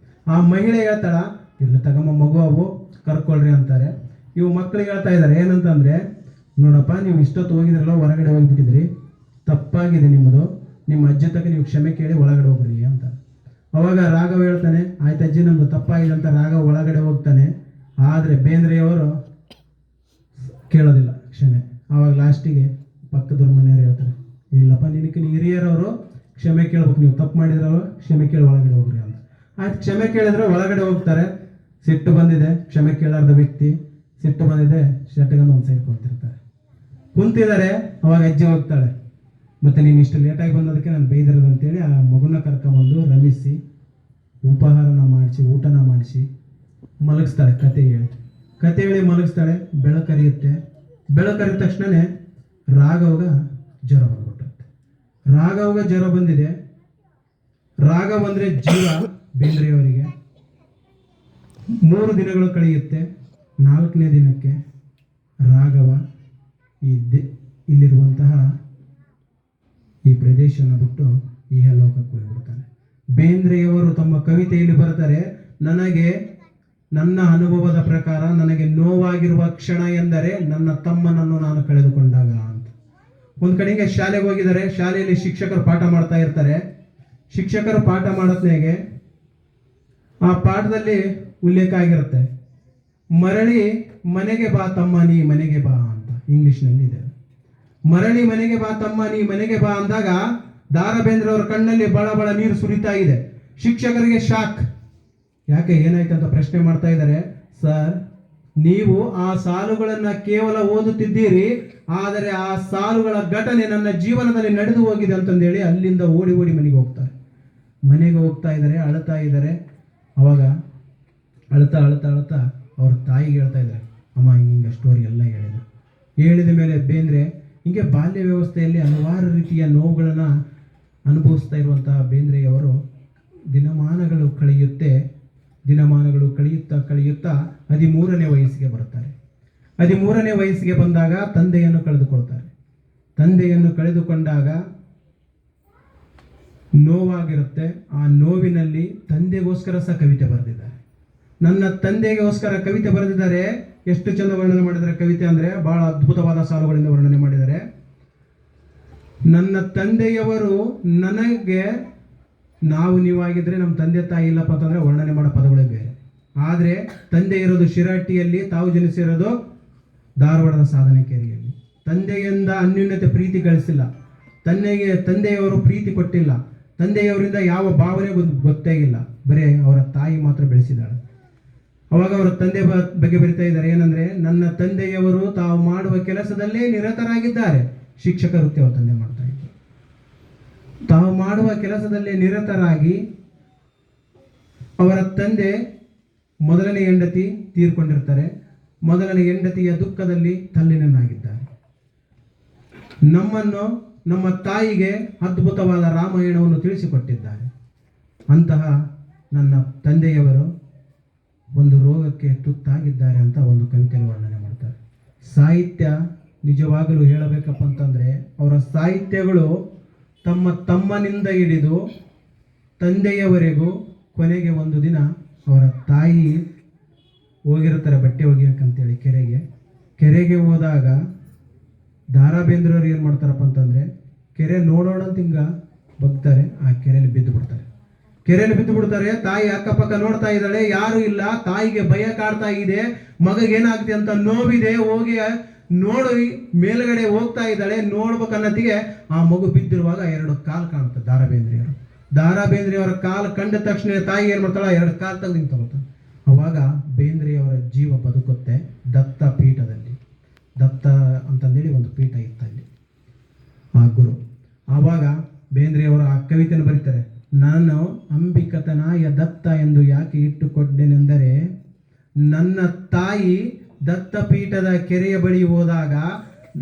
ಆ ಮಹಿಳೆ ಹೇಳ್ತಾಳ, ಇರ್ಲಿ ತಗಮ್ಮ ಮಗು, ಅವು ಕರ್ಕೊಳ್ರಿ ಅಂತಾರೆ. ಇವು ಮಕ್ಕಳಿಗೆ ಹೇಳ್ತಾ ಇದ್ದಾರೆ ಏನಂತಂದ್ರೆ, ನೋಡಪ್ಪ ನೀವು ಇಷ್ಟೊತ್ತು ಹೋಗಿದ್ರಲ್ಲ, ಹೊರಗಡೆ ಹೋಗಿಬಿಟ್ಟಿದ್ರಿ, ತಪ್ಪಾಗಿದೆ ನಿಮ್ಮದು, ನಿಮ್ಮ ಅಜ್ಜಿ ತಕ್ಕ ನೀವು ಕ್ಷಮೆ ಕೇಳಿ ಒಳಗಡೆ ಹೋಗ್ರಿ ಅಂತ. ಅವಾಗ ರಾಘವ್ ಹೇಳ್ತಾನೆ, ಆಯ್ತು ಅಜ್ಜಿ ನಮ್ದು ತಪ್ಪಾಗಿದೆ ಅಂತ ರಾಘವ್ ಒಳಗಡೆ ಹೋಗ್ತಾನೆ. ಆದರೆ ಬೇಂದ್ರೆಯವರು ಕೇಳೋದಿಲ್ಲ ಕ್ಷಮೆ. ಆವಾಗ ಲಾಸ್ಟಿಗೆ ಪಕ್ಕದವ್ರ ಮನೆಯವರು ಹೇಳ್ತಾರೆ, ಇಲ್ಲಪ್ಪ ನಿನಗೆ ಹಿರಿಯರವರು ಕ್ಷಮೆ ಕೇಳ್ಬೇಕು, ನೀವು ತಪ್ಪು ಮಾಡಿದ್ರಲ್ಲ ಕ್ಷಮೆ ಕೇಳಿ ಒಳಗಡೆ ಹೋಗ್ರಿ ಅಂತ. ಆಯ್ತು ಕ್ಷಮೆ ಕೇಳಿದ್ರೆ ಒಳಗಡೆ ಹೋಗ್ತಾರೆ. ಸಿಟ್ಟು ಬಂದಿದೆ, ಕ್ಷಮೆ ಕೇಳಾರ್ದ ವ್ಯಕ್ತಿ ಸಿಟ್ಟು ಬಂದಿದೆ, ಶರ್ಟ್ಗನ್ನು ಒಂದು ಸೈಡ್ ಕುಂತಿರ್ತಾರೆ. ಕುಂತಿದ್ದಾರೆ. ಅವಾಗ ಅಜ್ಜಿ ಹೋಗ್ತಾಳೆ, ಮತ್ತೆ ನೀನು ಇಷ್ಟು ಲೇಟಾಗಿ ಬಂದದಕ್ಕೆ ನಾನು ಬೈದಿರೋದು ಅಂತೇಳಿ ಆ ಮಗುನ ಕರ್ಕೊಂಬಂದು ರಮಿಸಿ ಉಪಹಾರನ ಮಾಡಿಸಿ ಊಟನ ಮಾಡಿಸಿ ಮಲಗಿಸ್ತಾಳೆ. ಕತೆ ಹೇಳಿ ಮಲಗಿಸ್ತಾಳೆ. ಬೆಳಕರಿಯುತ್ತೆ. ಬೆಳಕರಿದ ತಕ್ಷಣನೇ ರಾಘವ್ಗ ಜ್ವರ ಬಂದ್ಬಿಟ್ಟಿರುತ್ತೆ. ರಾಘವ್ಗ ಜ್ವರ ಬಂದಿದೆ. ರಾಘವ್ ಅಂದರೆ ಜೀವ ಬೇಂದ್ರೆಯವರಿಗೆ. 3 ದಿನಗಳು ಕಳೆಯುತ್ತೆ. 4ನೇ ದಿನಕ್ಕೆ ರಾಘವ ಇಲ್ಲಿರುವಂತಹ ಈ ಪ್ರದೇಶನ ಬಿಟ್ಟು ಇಹಲೋಕಕ್ಕೆ ಹೋಗ್ಬಿಡ್ತಾನೆ. ಬೇಂದ್ರೆಯವರು ತಮ್ಮ ಕವಿತೆಯಲ್ಲಿ ಬರ್ತಾರೆ, ನನಗೆ ನನ್ನ ಅನುಭವದ ಪ್ರಕಾರ ನನಗೆ ನೋವಾಗಿರುವ ಕ್ಷಣ ಎಂದರೆ ನನ್ನ ತಮ್ಮನನ್ನು ನಾನು ಕಳೆದುಕೊಂಡಾಗ ಅಂತ. ಒಂದು ಕಡೆಗೆ ಶಾಲೆಗೆ ಹೋಗಿದ್ದಾರೆ. ಶಾಲೆಯಲ್ಲಿ ಶಿಕ್ಷಕರು ಪಾಠ ಮಾಡ್ತಾ ಇರ್ತಾರೆ. ಶಿಕ್ಷಕರು ಪಾಠ ಮಾಡೋದ್ನಾಗೆ ಆ ಪಾಠದಲ್ಲಿ ಉಲ್ಲೇಖ ಆಗಿರುತ್ತೆ, ಮರಳಿ ಮನೆಗೆ ಬಾ ತಮ್ಮ ನೀ ಮನೆಗೆ ಬಾ ಅಂತ ಇಂಗ್ಲಿಷ್ನಲ್ಲಿ ಇದೆ. ಮರಳಿ ಮನೆಗೆ ಬಾ ತಮ್ಮ ನೀ ಮನೆಗೆ ಬಾ ಅಂದಾಗ ದಾರಾ ಬೇಂದ್ರೆ ಅವರ ಕಣ್ಣಲ್ಲಿ ಬಳ ಬಳ ನೀರು ಸುರಿತಾ ಇದೆ. ಶಿಕ್ಷಕರಿಗೆ ಶಾಕ್. ಯಾಕೆ ಏನಾಯ್ತು ಅಂತ ಪ್ರಶ್ನೆ ಮಾಡ್ತಾ ಇದ್ದಾರೆ. ಸರ್, ನೀವು ಆ ಸಾಲುಗಳನ್ನ ಕೇವಲ ಓದುತ್ತಿದ್ದೀರಿ, ಆದರೆ ಆ ಸಾಲುಗಳ ಘಟನೆ ನನ್ನ ಜೀವನದಲ್ಲಿ ನಡೆದು ಹೋಗಿದೆ ಅಂತಂದೇಳಿ ಅಲ್ಲಿಂದ ಓಡಿ ಓಡಿ ಮನೆಗೆ ಹೋಗ್ತಾರೆ. ಮನೆಗೆ ಹೋಗ್ತಾ ಇದ್ದಾರೆ, ಅಳ್ತಾ ಇದ್ದಾರೆ. ಅವಾಗ ಅಳ್ತಾ ಅಳ್ತಾ ಅಳ್ತಾ ಅವ್ರ ತಾಯಿಗೆ ಹೇಳ್ತಾ ಇದ್ದಾರೆ, ಅಮ್ಮ ಹಿಂಗೆ ಸ್ಟೋರಿ ಎಲ್ಲ ಹೇಳಿದ ಮೇಲೆ ಬೇಂದ್ರೆ ಹಿಂಗೆ ಬಾಲ್ಯ ವ್ಯವಸ್ಥೆಯಲ್ಲಿ ಹಲವಾರು ರೀತಿಯ ನೋವುಗಳನ್ನು ಅನುಭವಿಸ್ತಾ ಇರುವಂತಹ ಬೇಂದ್ರೆಯವರು ದಿನಮಾನಗಳು ಕಳೆಯುತ್ತಾ 13ನೇ ವಯಸ್ಸಿಗೆ ಬರ್ತಾರೆ. 13ನೇ ವಯಸ್ಸಿಗೆ ಬಂದಾಗ ತಂದೆಯನ್ನು ಕಳೆದುಕೊಳ್ತಾರೆ. ತಂದೆಯನ್ನು ಕಳೆದುಕೊಂಡಾಗ ನೋವಾಗಿರುತ್ತೆ. ಆ ನೋವಿನಲ್ಲಿ ತಂದೆಗೋಸ್ಕರ ಸಹ ಕವಿತೆ ಬರೆದಿದ್ದಾರೆ. ನನ್ನ ತಂದೆಗೋಸ್ಕರ ಕವಿತೆ ಬರೆದಿದ್ದಾರೆ. ಎಷ್ಟು ಚಂದ ವರ್ಣನೆ ಮಾಡಿದ್ದಾರೆ ಕವಿತೆ ಅಂದರೆ, ಬಹಳ ಅದ್ಭುತವಾದ ಸಾಲುಗಳಿಂದ ವರ್ಣನೆ ಮಾಡಿದ್ದಾರೆ. ನನ್ನ ತಂದೆಯವರು ನನಗೆ, ನಾವು ನೀವಾಗಿದ್ರೆ ನಮ್ಮ ತಂದೆ ತಾಯಿ ಇಲ್ಲಪ್ಪ ಅಂತಂದರೆ ವರ್ಣನೆ ಮಾಡೋ ಪದಗಳೇ ಬೇರೆ. ಆದರೆ ತಂದೆ ಇರೋದು ಶಿರಾಟಿಯಲ್ಲಿ, ತಾವು ಜನಿಸಿರೋದು ಧಾರವಾಡದ ಸಾಧನಕೇರಿಯಲ್ಲಿ. ತಂದೆಯಿಂದ ಅನ್ಯೂನ್ಯತೆ ಪ್ರೀತಿ ಗಳಿಸಿಲ್ಲ. ತಂದೆಯವರು ಪ್ರೀತಿ ಕೊಟ್ಟಿಲ್ಲ. ತಂದೆಯವರಿಂದ ಯಾವ ಭಾವನೆ ಗೊತ್ತೇ ಇಲ್ಲ. ಬರೀ ಅವರ ತಾಯಿ ಮಾತ್ರ ಬೆಳೆಸಿದ್ದಾಳೆ. ಅವಾಗ ಅವರ ತಂದೆ ಬಗ್ಗೆ ಬರಿತಾ ಇದ್ದಾರೆ ಏನಂದ್ರೆ, ನನ್ನ ತಂದೆಯವರು ತಾವು ಮಾಡುವ ಕೆಲಸದಲ್ಲೇ ನಿರತರಾಗಿದ್ದಾರೆ. ಶಿಕ್ಷಕ ವೃತ್ತಿ ಅವರ ತಂದೆ ಮಾಡ್ತಾ ಇದ್ದಾರೆ. ತಾವು ಮಾಡುವ ಕೆಲಸದಲ್ಲೇ ನಿರತರಾಗಿ ಅವರ ತಂದೆ ಮೊದಲನೇ ಹೆಂಡತಿ ತೀರ್ಕೊಂಡಿರ್ತಾರೆ. ಮೊದಲನೇ ಹೆಂಡತಿಯ ದುಃಖದಲ್ಲಿ ತಲ್ಲೀನನಾಗಿದ್ದಾರೆ. ನಮ್ಮನ್ನು, ನಮ್ಮ ತಾಯಿಗೆ ಅದ್ಭುತವಾದ ರಾಮಾಯಣವನ್ನು ತಿಳಿಸಿಕೊಟ್ಟಿದ್ದಾರೆ. ಅಂತಹ ನನ್ನ ತಂದೆಯವರು ಒಂದು ರೋಗಕ್ಕೆ ತುತ್ತಾಗಿದ್ದಾರೆ ಅಂತ ಒಂದು ಕವಿತೆಯಲ್ಲಿ ವರ್ಣನೆ ಮಾಡ್ತಾರೆ. ಸಾಹಿತ್ಯ ನಿಜವಾಗಲೂ ಹೇಳಬೇಕಪ್ಪ ಅಂತಂದರೆ, ಅವರ ಸಾಹಿತ್ಯಗಳು ತಮ್ಮನಿಂದ ಹಿಡಿದು ತಂದೆಯವರೆಗೂ, ಕೊನೆಗೆ ಒಂದು ದಿನ ಅವರ ತಾಯಿ ಹೋಗಿರ್ತಾರೆ ಬಟ್ಟೆ ಒಗೆಯೋಕ್ಕಂತೇಳಿ ಕೆರೆಗೆ ಹೋದಾಗ ದಾರಾ ಬೇಂದ್ರವ್ರು ಏನು ಮಾಡ್ತಾರಪ್ಪ ಅಂತಂದರೆ, ಕೆರೆ ನೋಡೋಣ ಅಂತ ಹಿಂಗೆ ಬಗ್ತಾರೆ, ಆ ಕೆರೆಯಲ್ಲಿ ಬಿದ್ದು ಬಿಡ್ತಾರೆ. ತಾಯಿ ಅಕ್ಕಪಕ್ಕ ನೋಡ್ತಾ ಇದ್ದಾಳೆ, ಯಾರು ಇಲ್ಲ. ತಾಯಿಗೆ ಭಯ ಕಾಡ್ತಾ ಇದೆ, ಮಗಗೇನಾಗ್ತಿ ಅಂತ ನೋವಿದೆ. ಹೋಗಿ ನೋಡಿ ಮೇಲ್ಗಡೆ ಹೋಗ್ತಾ ಇದ್ದಾಳೆ. ನೋಡ್ಬೇಕನ್ನತಿಗೆ ಆ ಮಗು ಬಿದ್ದಿರುವಾಗ 2 ಕಾಲು ಕಾಣುತ್ತೆ ದಾರಾ ಬೇಂದ್ರೆಯವರ ಕಾಲು ಕಂಡ ತಕ್ಷಣ ತಾಯಿ ಏನು ಮಾಡ್ತಾಳೆ, 2 ಕಾಲು ತೆಗೆದು ನಿಂತ್ಕೊಳ್ತಾಳೆ. ಅವಾಗ ಬೇಂದ್ರೆಯವರ ಜೀವ ಬದುಕುತ್ತೆ. ದತ್ತ ಪೀಠದಲ್ಲಿ, ದತ್ತ ಅಂತಂದೇಳಿ ಒಂದು ಪೀಠ ಇತ್ತಲ್ಲಿ ಆ ಗುರು. ಆವಾಗ ಬೇಂದ್ರೆಯವರು ಆ ಕವಿತೆಯನ್ನು ಬರೀತಾರೆ, ನಾನು ಅಂಬಿಕತನಾಯ ದತ್ತ ಎಂದು ಯಾಕೆ ಇಟ್ಟುಕೊಂಡೆನೆಂದರೆ, ನನ್ನ ತಾಯಿ ದತ್ತಪೀಠದ ಕೆರೆಯ ಬಳಿ ಹೋದಾಗ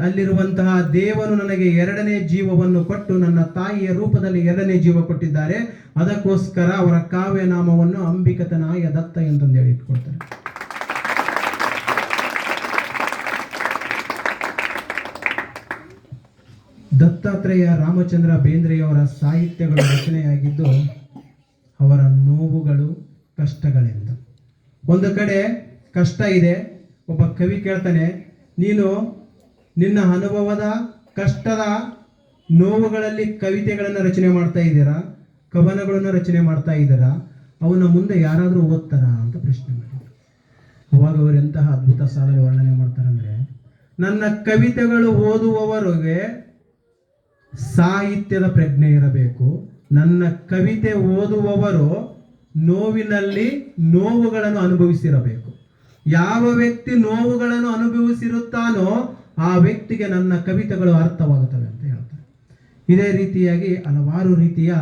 ಅಲ್ಲಿರುವಂತಹ ದೇವರು ನನಗೆ 2ನೇ ಜೀವವನ್ನು ಕೊಟ್ಟು, ನನ್ನ ತಾಯಿಯ ರೂಪದಲ್ಲಿ 2ನೇ ಜೀವ ಕೊಟ್ಟಿದ್ದಾರೆ. ಅದಕ್ಕೋಸ್ಕರ ಅವರ ಕಾವ್ಯ ನಾಮವನ್ನು ಅಂಬಿಕತನಾಯ ದತ್ತ ಅಂತಂದೇಳಿ ಇಟ್ಕೊಳ್ತಾರೆ. ದತ್ತಾತ್ರೇಯ ರಾಮಚಂದ್ರ ಬೇಂದ್ರೆಯವರ ಸಾಹಿತ್ಯಗಳು ರಚನೆಯಾಗಿದ್ದು ಅವರ ನೋವುಗಳು, ಕಷ್ಟಗಳಿಂದ. ಒಂದು ಕಡೆ ಕಷ್ಟ ಇದೆ. ಒಬ್ಬ ಕವಿ ಕೇಳ್ತಾನೆ, ನೀನು ನಿನ್ನ ಅನುಭವದ ಕಷ್ಟದ ನೋವುಗಳಲ್ಲಿ ಕವಿತೆಗಳನ್ನು ರಚನೆ ಮಾಡ್ತಾ ಇದ್ದೀರಾ, ಕವನಗಳನ್ನು ರಚನೆ ಮಾಡ್ತಾ ಇದ್ದೀರಾ, ಅವನ ಮುಂದೆ ಯಾರಾದರೂ ಓದ್ತಾರ ಅಂತ ಪ್ರಶ್ನೆ ಮಾಡಿದ್ರು. ಅವಾಗ ಅವರು ಎಂತಹ ಅದ್ಭುತ ಸಾಲಲ್ಲಿ ವರ್ಣನೆ ಮಾಡ್ತಾರಂದ್ರೆ, ನನ್ನ ಕವಿತೆಗಳು ಓದುವವರಿಗೆ ಸಾಹಿತ್ಯದ ಪ್ರಜ್ಞೆ ಇರಬೇಕು, ನನ್ನ ಕವಿತೆ ಓದುವವರು ನೋವಿನಲ್ಲಿ ನೋವುಗಳನ್ನು ಅನುಭವಿಸಿರಬೇಕು. ಯಾವ ವ್ಯಕ್ತಿ ನೋವುಗಳನ್ನು ಅನುಭವಿಸಿರುತ್ತಾನೋ ಆ ವ್ಯಕ್ತಿಗೆ ನನ್ನ ಕವಿತೆಗಳು ಅರ್ಥವಾಗುತ್ತವೆ ಅಂತ ಹೇಳ್ತಾರೆ. ಇದೇ ರೀತಿಯಾಗಿ ಹಲವಾರು ರೀತಿಯ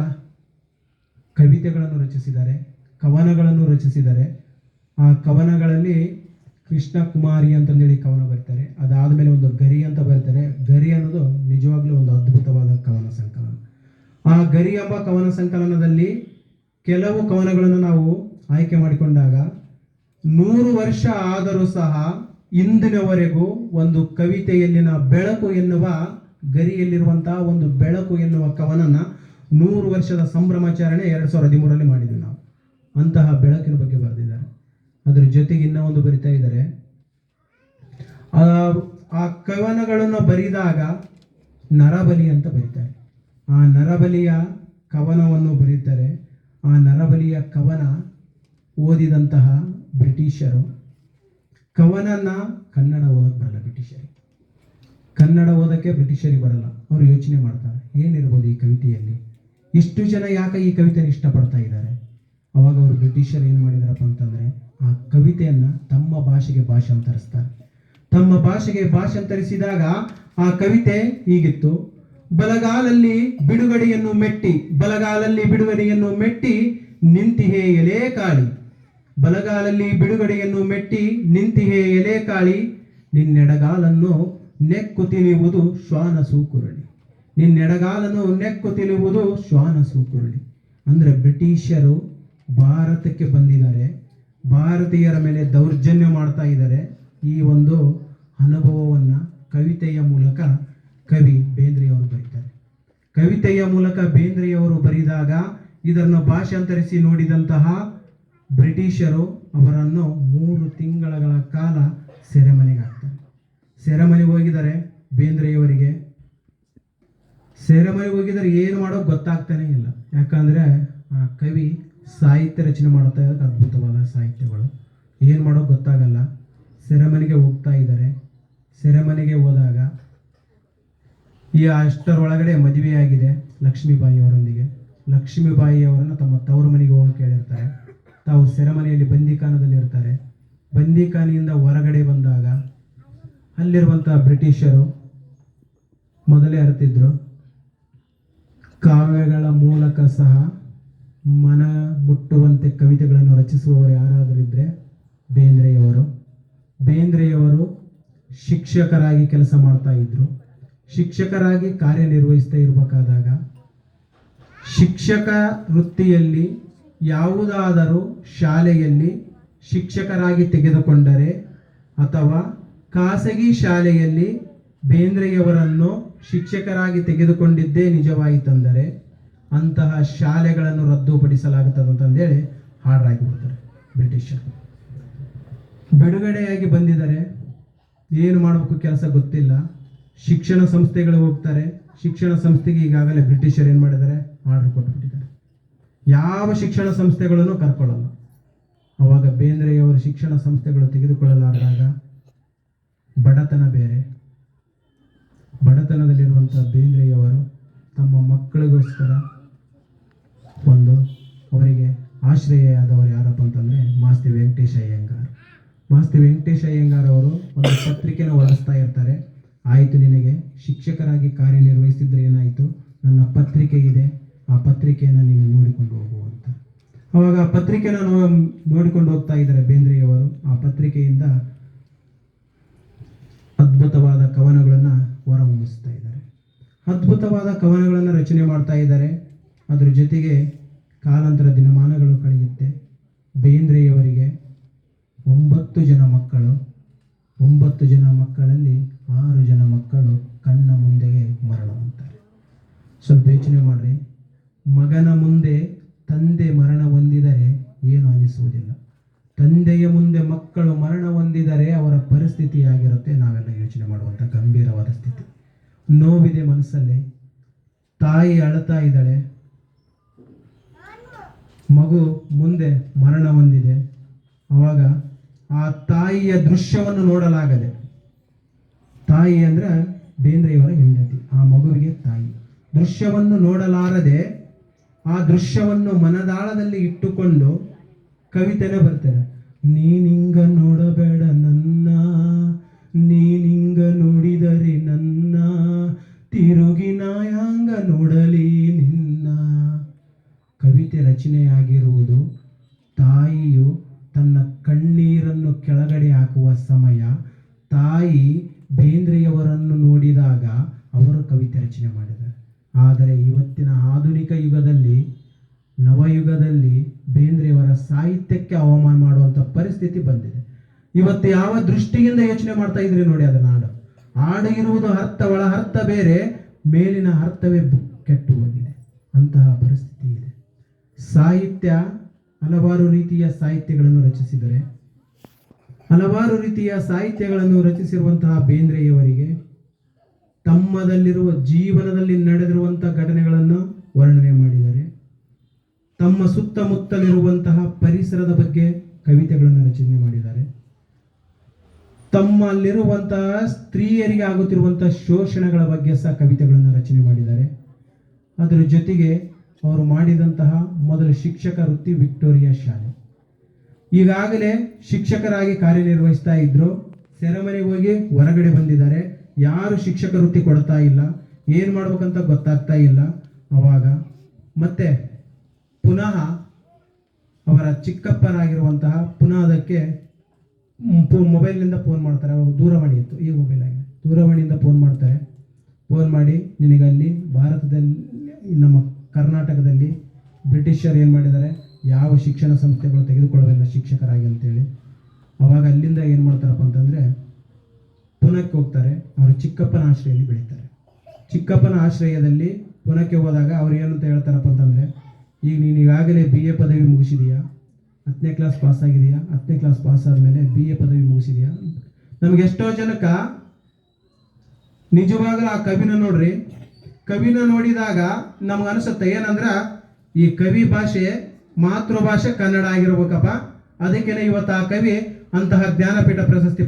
ಕವಿತೆಗಳನ್ನು ರಚಿಸಿದ್ದಾರೆ, ಕವನಗಳನ್ನು ರಚಿಸಿದ್ದಾರೆ. ಆ ಕವನಗಳಲ್ಲಿ ಕೃಷ್ಣ ಕುಮಾರಿ ಅಂತಂದೇಳಿ ಕವನ ಬರೀತಾರೆ. ಅದಾದಮೇಲೆ ಒಂದು ಗರಿ ಅಂತ ಬರೀತಾರೆ. ಗರಿ ಅನ್ನೋದು ನಿಜವಾಗ್ಲೂ ಒಂದು ಅದ್ಭುತವಾದ ಕವನ ಸಂಕಲನ. ಆ ಗರಿ ಎಂಬ ಕವನ ಸಂಕಲನದಲ್ಲಿ ಕೆಲವು ಕವನಗಳನ್ನು ನಾವು ಆಯ್ಕೆ ಮಾಡಿಕೊಂಡಾಗ 100 ವರ್ಷ ಆದರೂ ಸಹ ಇಂದಿನವರೆಗೂ ಒಂದು ಕವಿತೆಯಲ್ಲಿನ ಬೆಳಕು ಎನ್ನುವ, ಗರಿಯಲ್ಲಿರುವಂತಹ ಒಂದು ಬೆಳಕು ಎನ್ನುವ ಕವನನ 100 ವರ್ಷದ ಸಂಭ್ರಮಾಚರಣೆ 2013ರಲ್ಲಿ ಮಾಡಿದ್ವಿ ನಾವು. ಅಂತಹ ಬೆಳಕಿನ ಬಗ್ಗೆ ಬರೆದಿದ್ದಾರೆ. ಅದರ ಜೊತೆಗೆ ಇನ್ನೂ ಒಂದು ಬರಿತಾ ಇದ್ದಾರೆ. ಆ ಕವನಗಳನ್ನು ಬರೆದಾಗ ನರಬಲಿ ಅಂತ ಬರೀತಾರೆ. ಆ ನರಬಲಿಯ ಕವನವನ್ನು ಬರೀತಾರೆ. ಆ ನರಬಲಿಯ ಕವನ ಓದಿದಂತಹ ಬ್ರಿಟಿಷರು, ಕವನನ ಕನ್ನಡ ಓದಕ್ಕೆ ಬರಲ್ಲ ಬ್ರಿಟಿಷರಿಗೆ, ಕನ್ನಡ ಓದಕ್ಕೆ ಬ್ರಿಟಿಷರಿಗೆ ಬರಲ್ಲ. ಅವರು ಯೋಚನೆ ಮಾಡ್ತಾರೆ, ಏನಿರ್ಬೋದು ಈ ಕವಿತೆಯಲ್ಲಿ, ಇಷ್ಟು ಜನ ಯಾಕೆ ಈ ಕವಿತೆಯನ್ನು ಇಷ್ಟಪಡ್ತಾ ಇದ್ದಾರೆ. ಅವಾಗ ಅವರು ಬ್ರಿಟಿಷರು ಏನು ಮಾಡಿದಾರಪ್ಪ ಅಂತಂದರೆ, ಆ ಕವಿತೆಯನ್ನು ತಮ್ಮ ಭಾಷೆಗೆ ಭಾಷಾಂತರಿಸ್ತಾರೆ. ತಮ್ಮ ಭಾಷೆಗೆ ಭಾಷಾಂತರಿಸಿದಾಗ ಆ ಕವಿತೆ ಹೀಗಿತ್ತು: ಬಲಗಾಲಲ್ಲಿ ಬಿಡುಗಡೆಯನ್ನು ಮೆಟ್ಟಿ, ಬಲಗಾಲಲ್ಲಿ ಬಿಡುಗಡೆಯನ್ನು ಮೆಟ್ಟಿ ನಿಂತಿಹೇ ಎಲೆ ಕಾಳಿ, ಬಲಗಾಲಲ್ಲಿ ಬಿಡುಗಡೆಯನ್ನು ಮೆಟ್ಟಿ ನಿಂತಿಹೇ ಎಲೆ ಕಾಳಿ, ನಿನ್ನೆಡಗಾಲನ್ನು ನೆಕ್ಕು ತಿನ್ನುವುದು ಶ್ವಾನ ಸೂಕುರಳಿ, ನಿನ್ನೆಡಗಾಲನ್ನು ನೆಕ್ಕು ತಿನ್ನುವುದು ಶ್ವಾನ ಸೂಕುರಳಿ. ಅಂದರೆ ಬ್ರಿಟಿಷರು ಭಾರತಕ್ಕೆ ಬಂದಿದ್ದಾರೆ, ಭಾರತೀಯರ ಮೇಲೆ ದೌರ್ಜನ್ಯ ಮಾಡ್ತಾ ಇದ್ದಾರೆ. ಈ ಒಂದು ಅನುಭವವನ್ನು ಕವಿತೆಯ ಮೂಲಕ ಕವಿ ಬೇಂದ್ರೆಯವರು ಬರೀತಾರೆ. ಕವಿತೆಯ ಮೂಲಕ ಬೇಂದ್ರೆಯವರು ಬರೆದಾಗ ಇದನ್ನು ಭಾಷಾಂತರಿಸಿ ನೋಡಿದಂತಹ ಬ್ರಿಟಿಷರು ಅವರನ್ನು 3 ತಿಂಗಳ ಕಾಲ ಸೆರೆಮನೆಗೆ ಹಾಕ್ತಾರೆ. ಸೆರೆಮನೆಗೆ ಹೋಗಿದ್ದಾರೆ ಬೇಂದ್ರೆಯವರಿಗೆ. ಸೆರೆಮನೆಗೆ ಹೋಗಿದ್ದಾರೆ, ಏನು ಮಾಡೋಕೆ ಗೊತ್ತಾಗ್ತಾನೆ ಇಲ್ಲ. ಯಾಕಂದರೆ ಆ ಕವಿ ಸಾಹಿತ್ಯ ರಚನೆ ಮಾಡ್ತಾ ಇರೋದು ಅದ್ಭುತವಾದ ಸಾಹಿತ್ಯಗಳು, ಏನು ಮಾಡೋಕೆ ಗೊತ್ತಾಗಲ್ಲ. ಸೆರೆಮನೆಗೆ ಹೋಗ್ತಾ ಇದ್ದಾರೆ. ಸೆರೆಮನೆಗೆ ಹೋದಾಗ ಈ ಅಷ್ಟರೊಳಗಡೆ ಮದುವೆಯಾಗಿದೆ ಲಕ್ಷ್ಮೀಬಾಯಿ ಅವರೊಂದಿಗೆ. ಲಕ್ಷ್ಮೀಬಾಯಿ ಅವರನ್ನು ತಮ್ಮ ತವರು ಮನೆಗೆ ಹೋಗಿ ಕೇಳಿರ್ತಾರೆ. ತಾವು ಸೆರೆಮನೆಯಲ್ಲಿ ಬಂದಿಖಾನದಲ್ಲಿ ಇರ್ತಾರೆ. ಬಂದಿಖಾನೆಯಿಂದ ಹೊರಗಡೆ ಬಂದಾಗ ಅಲ್ಲಿರುವಂಥ ಬ್ರಿಟಿಷರು ಮೊದಲೇ ಅರಿತಿದ್ರು, ಕಾವ್ಯಗಳ ಮೂಲಕ ಸಹ ಮನ ಮುಟ್ಟುವಂತೆ ಕವಿತೆಗಳನ್ನು ರಚಿಸುವವರು ಯಾರಾದರೂ ಇದ್ದರೆ ಬೇಂದ್ರೆಯವರು. ಬೇಂದ್ರೆಯವರು ಶಿಕ್ಷಕರಾಗಿ ಕೆಲಸ ಮಾಡ್ತಾ ಇದ್ರು. ಶಿಕ್ಷಕರಾಗಿ ಕಾರ್ಯನಿರ್ವಹಿಸ್ತಾ ಇರಬೇಕಾದಾಗ ಶಿಕ್ಷಕ ವೃತ್ತಿಯಲ್ಲಿ ಯಾವುದಾದರೂ ಶಾಲೆಯಲ್ಲಿ ಶಿಕ್ಷಕರಾಗಿ ತೆಗೆದುಕೊಂಡರೆ ಅಥವಾ ಖಾಸಗಿ ಶಾಲೆಯಲ್ಲಿ ಬೇಂದ್ರೆಯವರನ್ನು ಶಿಕ್ಷಕರಾಗಿ ತೆಗೆದುಕೊಂಡಿದ್ದೇ ನಿಜವಾಯಿತೆಂದರೆ ಅಂತಹ ಶಾಲೆಗಳನ್ನು ರದ್ದುಪಡಿಸಲಾಗುತ್ತದೆ ಅಂತಂದೇಳಿ ಆರ್ಡರ್ ಆಗಿಬಿಡ್ತಾರೆ ಬ್ರಿಟಿಷರು. ಬಿಡುಗಡೆಯಾಗಿ ಬಂದಿದ್ದಾರೆ, ಏನು ಮಾಡಬೇಕು ಕೆಲಸ ಗೊತ್ತಿಲ್ಲ. ಶಿಕ್ಷಣ ಸಂಸ್ಥೆಗಳು ಹೋಗ್ತಾರೆ. ಶಿಕ್ಷಣ ಸಂಸ್ಥೆಗೆ ಈಗಾಗಲೇ ಬ್ರಿಟಿಷರು ಏನು ಮಾಡಿದ್ದಾರೆ, ಆರ್ಡರ್ ಕೊಟ್ಟುಬಿಟ್ಟಿದ್ದಾರೆ. ಯಾವ ಶಿಕ್ಷಣ ಸಂಸ್ಥೆಗಳನ್ನು ಕರ್ಕೊಳ್ಳಲ್ಲ. ಅವಾಗ ಬೇಂದ್ರೆಯವರು ಶಿಕ್ಷಣ ಸಂಸ್ಥೆಗಳು ತೆಗೆದುಕೊಳ್ಳಲಾದಾಗ ಬಡತನ ಬೇರೆ. ಬಡತನದಲ್ಲಿರುವಂಥ ಬೇಂದ್ರೆಯವರು ತಮ್ಮ ಮಕ್ಕಳಿಗೋಸ್ಕರ ಒಂದು ಅವರಿಗೆ ಆಶ್ರಯವಾದವರು ಯಾರಪ್ಪ ಅಂತಂದರೆ ಮಾಸ್ತಿ ವೆಂಕಟೇಶ ಅಯ್ಯಂಗಾರ್. ಮಾಸ್ತಿ ವೆಂಕಟೇಶ ಅಯ್ಯಂಗಾರ್ ಅವರು ಒಂದು ಪತ್ರಿಕೆನ ಹೊರಡಿಸ್ತಾ ಇರ್ತಾರೆ. ಆಯಿತು, ನಿನಗೆ ಶಿಕ್ಷಕರಾಗಿ ಕಾರ್ಯನಿರ್ವಹಿಸಿದ್ರೆ ಏನಾಯಿತು, ನನ್ನ ಪತ್ರಿಕೆ ಇದೆ, ಆ ಪತ್ರಿಕೆಯನ್ನು ನೀನು ನೋಡಿಕೊಂಡು ಹೋಗು ಅಂತ. ಅವಾಗ ಆ ಪತ್ರಿಕೆನ ನೋಡಿಕೊಂಡು ಹೋಗ್ತಾ ಇದ್ದಾರೆ ಬೇಂದ್ರೆಯವರು. ಆ ಪತ್ರಿಕೆಯಿಂದ ಅದ್ಭುತವಾದ ಕವನಗಳನ್ನು ಹೊರಹೊಮ್ಮಿಸ್ತಾ ಇದ್ದಾರೆ. ಅದ್ಭುತವಾದ ಕವನಗಳನ್ನು ರಚನೆ ಮಾಡ್ತಾ ಇದ್ದಾರೆ. ಅದರ ಜೊತೆಗೆ ಕಾಲಾಂತರ ದಿನಮಾನಗಳು ಕಳೆಯುತ್ತೆ. ಬೇಂದ್ರೆಯವರಿಗೆ 9 ಜನ ಮಕ್ಕಳು. 9 ಜನ ಮಕ್ಕಳಲ್ಲಿ 6 ಜನ ಮಕ್ಕಳು ಕಣ್ಣ ಮುಂದೆಗೆ ಮರಣ ಹೊಂದ್ತಾರೆ. ಸ್ವಲ್ಪ ಯೋಚನೆ ಮಾಡ್ರಿ, ಮಗನ ಮುಂದೆ ತಂದೆ ಮರಣ ಹೊಂದಿದರೆ ಏನು ಅನಿಸುವುದಿಲ್ಲ. ತಂದೆಯ ಮುಂದೆ ಮಕ್ಕಳು ಮರಣ ಹೊಂದಿದರೆ ಅವರ ಪರಿಸ್ಥಿತಿ ಆಗಿರುತ್ತೆ ನಾವೆಲ್ಲ ಯೋಚನೆ ಮಾಡುವಂಥ ಗಂಭೀರವಾದ ಸ್ಥಿತಿ. ನೋವಿದೆ ಮನಸ್ಸಲ್ಲಿ, ತಾಯಿ ಅಳ್ತಾ ಇದ್ದಾಳೆ, ಮಗು ಮುಂದೆ ಮರಣ ಹೊಂದಿದೆ. ಅವಾಗ ಆ ತಾಯಿಯ ದೃಶ್ಯವನ್ನು ನೋಡಲಾಗದೆ, ತಾಯಿ ಅಂದ್ರೆ ಬೇಂದ್ರೆಯವರ ಹೆಂಡತಿ, ಆ ಮಗುವಿಗೆ ತಾಯಿ, ದೃಶ್ಯವನ್ನು ನೋಡಲಾರದೆ ಆ ದೃಶ್ಯವನ್ನು ಮನದಾಳದಲ್ಲಿ ಇಟ್ಟುಕೊಂಡು ಕವಿತೆನೇ ಬರ್ತಾರೆ. ನೀನಿಂಗ ನೋಡಬೇಡ ನನ್ನ, ನೀನಿಂಗ ನೋಡಿದರೆ ನನ್ನ, ತಿರುಗಿ ನಾಯಾಂಗ ನೋಡಲಿ ನಿನ್ನ. ಕವಿತೆ ರಚನೆಯಾಗಿರುವುದು ತಾಯಿಯು ತನ್ನ ಕಣ್ಣೀರನ್ನು ಕೆಳಗಡೆ ಹಾಕುವ ಸಮಯ. ತಾಯಿ ಬೇಂದ್ರೆಯವರನ್ನು ನೋಡಿದಾಗ ಅವರು ಕವಿತೆ ರಚನೆ ಮಾಡಿದ್ದಾರೆ. ಆದರೆ ಇವತ್ತಿನ ಆಧುನಿಕ ಯುಗದಲ್ಲಿ, ನವಯುಗದಲ್ಲಿ ಬೇಂದ್ರೆಯವರ ಸಾಹಿತ್ಯಕ್ಕೆ ಅವಮಾನ ಮಾಡುವಂಥ ಪರಿಸ್ಥಿತಿ ಬಂದಿದೆ. ಇವತ್ತು ಯಾವ ದೃಷ್ಟಿಯಿಂದ ಯೋಚನೆ ಮಾಡ್ತಾ ಇದ್ರಿ ನೋಡಿ ಅದನ್ನ. ಹಾಡು ಇರುವುದು ಅರ್ಥ, ಒಳ ಅರ್ಥ ಬೇರೆ, ಮೇಲಿನ ಅರ್ಥವೇ ಕೆಟ್ಟು ಹೋಗಿದೆ. ಅಂತಹ ಪರಿಸ್ಥಿತಿ ಇದೆ. ಸಾಹಿತ್ಯ ಹಲವಾರು ರೀತಿಯ ಸಾಹಿತ್ಯಗಳನ್ನು ರಚಿಸಿದರೆ, ಹಲವಾರು ರೀತಿಯ ಸಾಹಿತ್ಯಗಳನ್ನು ರಚಿಸಿರುವಂತಹ ಬೇಂದ್ರೆಯವರಿಗೆ ತಮ್ಮದಲ್ಲಿರುವ ಜೀವನದಲ್ಲಿ ನಡೆದಿರುವಂತಹ ಘಟನೆಗಳನ್ನು ವರ್ಣನೆ ಮಾಡಿದ್ದಾರೆ. ತಮ್ಮ ಸುತ್ತಮುತ್ತಲಿರುವಂತಹ ಪರಿಸರದ ಬಗ್ಗೆ ಕವಿತೆಗಳನ್ನು ರಚನೆ ಮಾಡಿದ್ದಾರೆ. ತಮ್ಮಲ್ಲಿರುವಂತಹ ಸ್ತ್ರೀಯರಿಗೆ ಆಗುತ್ತಿರುವಂತಹ ಶೋಷಣೆಗಳ ಬಗ್ಗೆ ಸಹ ಕವಿತೆಗಳನ್ನು ರಚನೆ ಮಾಡಿದ್ದಾರೆ. ಅದರ ಜೊತೆಗೆ ಅವರು ಮಾಡಿದಂತಹ ಮೊದಲ ಶಿಕ್ಷಕ ವೃತ್ತಿ ವಿಕ್ಟೋರಿಯಾ ಶಾಲೆ. ಈಗಾಗಲೇ ಶಿಕ್ಷಕರಾಗಿ ಕಾರ್ಯನಿರ್ವಹಿಸ್ತಾ ಇದ್ರು, ಸೆರೆಮನೆಗೆ ಹೋಗಿ ಹೊರಗಡೆ ಬಂದಿದ್ದಾರೆ. ಯಾರು ಶಿಕ್ಷಕ ವೃತ್ತಿ ಕೊಡ್ತಾ ಇಲ್ಲ, ಏನು ಮಾಡ್ಬೇಕಂತ ಗೊತ್ತಾಗ್ತಾ ಇಲ್ಲ. ಅವಾಗ ಮತ್ತೆ ಪುನಃ ಅವರ ಚಿಕ್ಕಪ್ಪನಾಗಿರುವಂತಹ ಪುನಃ ಅದಕ್ಕೆ ಮೊಬೈಲ್ನಿಂದ ಫೋನ್ ಮಾಡ್ತಾರೆ. ಅವಾಗ ದೂರವಾಣಿ ಇತ್ತು, ಈ ಮೊಬೈಲ್ ಆಗಿದೆ. ದೂರವಾಣಿಯಿಂದ ಫೋನ್ ಮಾಡ್ತಾರೆ. ಫೋನ್ ಮಾಡಿ ನಿನಗಲ್ಲಿ ಭಾರತದಲ್ಲಿ, ನಮ್ಮ ಕರ್ನಾಟಕದಲ್ಲಿ ಬ್ರಿಟಿಷರು ಏನು ಮಾಡಿದ್ದಾರೆ, ಯಾವ ಶಿಕ್ಷಣ ಸಂಸ್ಥೆಗಳು ತೆಗೆದುಕೊಳ್ಳೋದಿಲ್ಲ ಶಿಕ್ಷಕರಾಗಿ ಅಂತೇಳಿ. ಅವಾಗ ಅಲ್ಲಿಂದ ಏನು ಮಾಡ್ತಾರಪ್ಪ ಅಂತಂದರೆ ಪುನಕ್ಕೆ ಹೋಗ್ತಾರೆ. ಅವರು ಚಿಕ್ಕಪ್ಪನ ಆಶ್ರಯದಲ್ಲಿ ಬೆಳೀತಾರೆ. ಚಿಕ್ಕಪ್ಪನ ಆಶ್ರಯದಲ್ಲಿ ಪುನಕ್ಕೆ ಹೋದಾಗ ಅವ್ರು ಏನಂತ ಹೇಳ್ತಾರಪ್ಪ ಅಂತಂದರೆ, ಈಗ ನೀನು ಈಗಾಗಲೇ BA ಪದವಿ ಮುಗಿಸಿದೀಯಾ, 10ನೇ ಕ್ಲಾಸ್ ಪಾಸ್ ಆಗಿದೆಯಾ, 10ನೇ ಕ್ಲಾಸ್ ಪಾಸ್ ಆದಮೇಲೆ BA ಪದವಿ ಮುಗಿಸಿದೆಯಾ. ನಮ್ಗೆ ಎಷ್ಟೋ ಜನಕ್ಕೆ ನಿಜವಾಗ್ಲೂ ಆ ಕವಿನ ನೋಡ್ರಿ, ಕವಿನ ನೋಡಿದಾಗ ನಮ್ಗೆ ಅನಿಸುತ್ತೆ ಏನಂದ್ರೆ, ಈ ಕವಿ ಭಾಷೆ ಮಾತೃಭಾಷೆ ಕನ್ನಡ ಆಗಿರ್ಬೇಕಪ್ಪ, ಅದಕ್ಕೇನೆ ಇವತ್ತು ಆ ಕವಿ ಅಂತಹ ಜ್ಞಾನಪೀಠ ಪ್ರಶಸ್ತಿ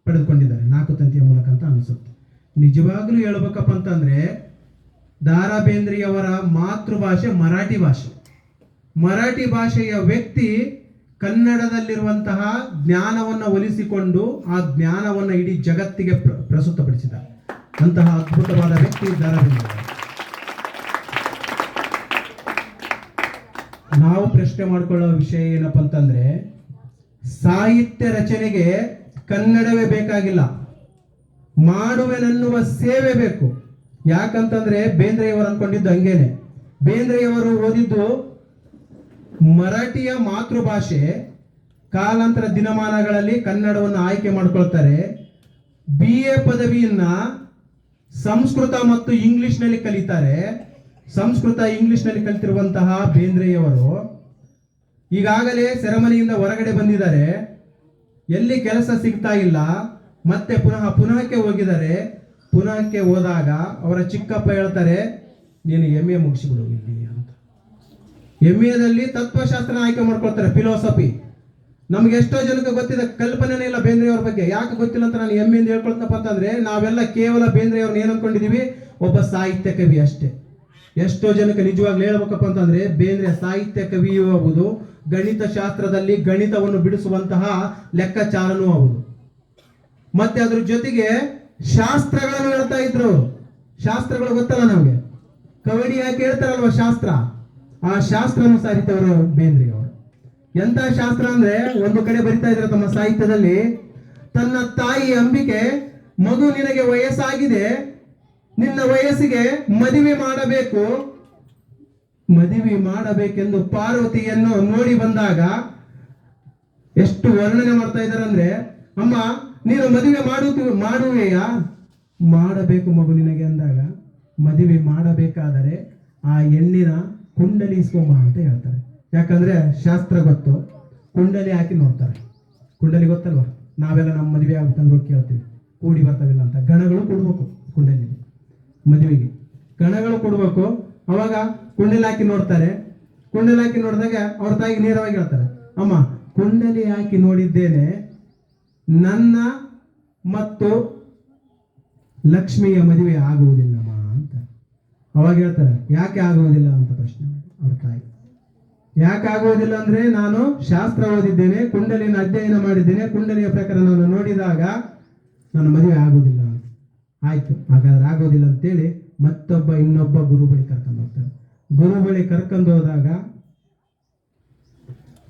ಪಡೆದುಕೊಂಡಿದ್ದಾರೆ 4 ತಂತಿಯ ಮೂಲಕ ಅಂತ ಅನಿಸುತ್ತೆ. ನಿಜವಾಗ್ಲೂ ಹೇಳ್ಬೇಕಪ್ಪ ಅಂತಂದ್ರೆ ದಾರಾ ಬೇಂದ್ರೆಯವರ ಮಾತೃಭಾಷೆ ಮರಾಠಿ ಭಾಷೆ. ಮರಾಠಿ ಭಾಷೆಯ ವ್ಯಕ್ತಿ ಕನ್ನಡದಲ್ಲಿರುವಂತಹ ಜ್ಞಾನವನ್ನು ಒಲಿಸಿಕೊಂಡು ಆ ಜ್ಞಾನವನ್ನು ಇಡೀ ಜಗತ್ತಿಗೆ ಪ್ರಸ್ತುತಪಡಿಸಿದ್ದಾರೆ. ಅಂತಹ ಅದ್ಭುತವಾದ ವ್ಯಕ್ತಿ ದಾರಾ ಬೇಂದ್ರೆ. ನಾವು ಪ್ರಶ್ನೆ ಮಾಡಿಕೊಳ್ಳುವ ವಿಷಯ ಏನಪ್ಪ ಅಂತಂದ್ರೆ, ಸಾಹಿತ್ಯ ರಚನೆಗೆ ಕನ್ನಡವೇ ಬೇಕಾಗಿಲ್ಲ, ಮಾಡುವೆನನ್ನುವ ಸೇವೆ ಬೇಕು. ಯಾಕಂತಂದ್ರೆ ಬೇಂದ್ರೆಯವರು ಅನ್ಕೊಂಡಿದ್ದು ಹಂಗೇನೆ. ಬೇಂದ್ರೆಯವರು ಓದಿದ್ದು ಮರಾಠಿಯ ಮಾತೃಭಾಷೆ. ಕಾಲಾಂತರ ದಿನಮಾನಗಳಲ್ಲಿ ಕನ್ನಡವನ್ನು ಆಯ್ಕೆ ಮಾಡ್ಕೊಳ್ತಾರೆ. BA ಪದವಿಯನ್ನ ಸಂಸ್ಕೃತ ಮತ್ತು ಇಂಗ್ಲಿಷ್ನಲ್ಲಿ ಕಲಿತಾರೆ. ಸಂಸ್ಕೃತ ಇಂಗ್ಲಿಷ್ನಲ್ಲಿ ಕಲಿತಿರುವಂತಹ ಬೇಂದ್ರೆಯವರು ಈಗಾಗಲೇ ಸೆರೆಮನೆಯಿಂದ ಹೊರಗಡೆ ಬಂದಿದ್ದಾರೆ. ಎಲ್ಲಿ ಕೆಲಸ ಸಿಗ್ತಾ ಇಲ್ಲ. ಮತ್ತೆ ಪುನಃಕ್ಕೆ ಹೋಗಿದ್ದಾರೆ. ಪುನಃಕ್ಕೆ ಹೋದಾಗ ಅವರ ಚಿಕ್ಕಪ್ಪ ಹೇಳ್ತಾರೆ, ನೀನು MA ಮುಗಿಸಿಬಿಡು ಇಲ್ಲಿ ಅಂತ. MAದಲ್ಲಿ ತತ್ವಶಾಸ್ತ್ರ ಆಯ್ಕೆ ಮಾಡ್ಕೊಳ್ತಾರೆ, ಫಿಲಾಸಫಿ. ನಮ್ಗೆ ಎಷ್ಟೋ ಜನಕ್ಕೆ ಗೊತ್ತಿದೆ, ಕಲ್ಪನೆನೇ ಇಲ್ಲ ಬೇಂದ್ರೆಯವ್ರ ಬಗ್ಗೆ. ಯಾಕೆ ಗೊತ್ತಿಲ್ಲ ಅಂತ ನಾನು MA ಅಂತ ಹೇಳ್ಕೊಳ್ತಪ್ಪ ಅಂತಂದ್ರೆ, ನಾವೆಲ್ಲ ಕೇವಲ ಬೇಂದ್ರೆಯವ್ರನ್ನ ಏನು ಅನ್ಕೊಂಡಿದೀವಿ, ಒಬ್ಬ ಸಾಹಿತ್ಯ ಕವಿ ಅಷ್ಟೇ. ಎಷ್ಟೋ ಜನಕ್ಕೆ ನಿಜವಾಗ್ಲೂ ಹೇಳ್ಬೇಕಪ್ಪ ಅಂತಂದ್ರೆ, ಬೇಂದ್ರೆ ಸಾಹಿತ್ಯ ಕವಿಯೂ ಆಗುವುದು, ಗಣಿತ ಶಾಸ್ತ್ರದಲ್ಲಿ ಗಣಿತವನ್ನು ಬಿಡಿಸುವಂತಹ ಲೆಕ್ಕಾಚಾರನೂ ಆಗುವುದು. ಮತ್ತೆ ಅದ್ರ ಜೊತೆಗೆ ಶಾಸ್ತ್ರಗಳನ್ನು ಹೇಳ್ತಾ ಇದ್ರು. ಶಾಸ್ತ್ರಗಳು ಗೊತ್ತಲ್ಲ ನಮ್ಗೆ, ಕವಡಿ ಯಾಕೆ ಹೇಳ್ತಾರಲ್ವ ಶಾಸ್ತ್ರ, ಆ ಶಾಸ್ತ್ರನು ಸಾರಿತವರು ಬೇಂದ್ರೆಯವರು. ಎಂತ ಶಾಸ್ತ್ರ ಅಂದ್ರೆ, ಒಂದು ಕಡೆ ಬರಿತಾ ಇದ್ರು ತಮ್ಮ ಸಾಹಿತ್ಯದಲ್ಲಿ, ತನ್ನ ತಾಯಿ ಅಂಬಿಕೆ, ಮಗು ನಿನಗೆ ವಯಸ್ಸಾಗಿದೆ, ನಿನ್ನ ವಯಸ್ಸಿಗೆ ಮದುವೆ ಮಾಡಬೇಕು, ಮದುವೆ ಮಾಡಬೇಕೆಂದು ಪಾರ್ವತಿಯನ್ನು ನೋಡಿ ಬಂದಾಗ ಎಷ್ಟು ವರ್ಣನೆ ಮಾಡ್ತಾ ಇದ್ದಾರೆ ಅಂದ್ರೆ, ಅಮ್ಮ ನೀನು ಮದುವೆ ಮಾಡುವೆಯಾ, ಮಾಡಬೇಕು ಮಗು ನಿನಗೆ ಅಂದಾಗ, ಮದುವೆ ಮಾಡಬೇಕಾದರೆ ಆ ಹೆಣ್ಣಿನ ಕುಂಡಲಿ ಇಸ್ಕೊಂಬ ಅಂತ ಹೇಳ್ತಾರೆ. ಯಾಕಂದ್ರೆ ಶಾಸ್ತ್ರ ಗೊತ್ತು, ಕುಂಡಲಿ ಹಾಕಿ ನೋಡ್ತಾರೆ. ಕುಂಡಲಿ ಗೊತ್ತಲ್ವ, ನಾವೆಲ್ಲ ನಮ್ಮ ಮದುವೆ ಆಗ್ಬೇಕಂದ್ರೆ ಹೋಗಿ ಕೇಳ್ತೀವಿ, ಕೂಡಿ ಬರ್ತಾವಿಲ್ಲ ಅಂತ. ಗಣಗಳು ಕೊಡ್ಬೇಕು ಕುಂಡಲಿ, ಮದುವೆಗೆ ಗಣಗಳು ಕೊಡ್ಬೇಕು. ಅವಾಗ ಕುಂಡಲಿ ಹಾಕಿ ನೋಡ್ತಾರೆ. ಕುಂಡಲಿ ಹಾಕಿ ನೋಡಿದಾಗ ಅವ್ರ ತಾಯಿಗೆ ನೇರವಾಗಿ ಹೇಳ್ತಾರೆ, ಅಮ್ಮ ಕುಂಡಲಿ ಹಾಕಿ ನೋಡಿದ್ದೇನೆ, ನನ್ನ ಮತ್ತು ಲಕ್ಷ್ಮಿಯ ಮದುವೆ ಆಗುವುದಿಲ್ಲಮ್ಮ ಅಂತ. ಅವಾಗ ಹೇಳ್ತಾರೆ, ಯಾಕೆ ಆಗುವುದಿಲ್ಲ ಅಂತ ಪ್ರಶ್ನೆ ಮಾಡಿ ಅವ್ರ ತಾಯಿ. ಯಾಕೆ ಆಗುವುದಿಲ್ಲ ಅಂದ್ರೆ, ನಾನು ಶಾಸ್ತ್ರ ಓದಿದ್ದೇನೆ, ಕುಂಡಲಿನ ಅಧ್ಯಯನ ಮಾಡಿದ್ದೇನೆ, ಕುಂಡಲಿಯ ಪ್ರಕಾರ ನಾನು ನೋಡಿದಾಗ ನನ್ನ ಮದುವೆ ಆಗುವುದಿಲ್ಲ ಅಂತ. ಆಯ್ತು, ಹಾಗಾದ್ರೆ ಆಗೋದಿಲ್ಲ ಅಂತೇಳಿ ಇನ್ನೊಬ್ಬ ಗುರು ಬಳಿ ಕರ್ಕೊಂಡು ಹೋಗ್ತಾರೆ. ಗುರು ಬಳಿ ಕರ್ಕೊಂಡು ಹೋದಾಗ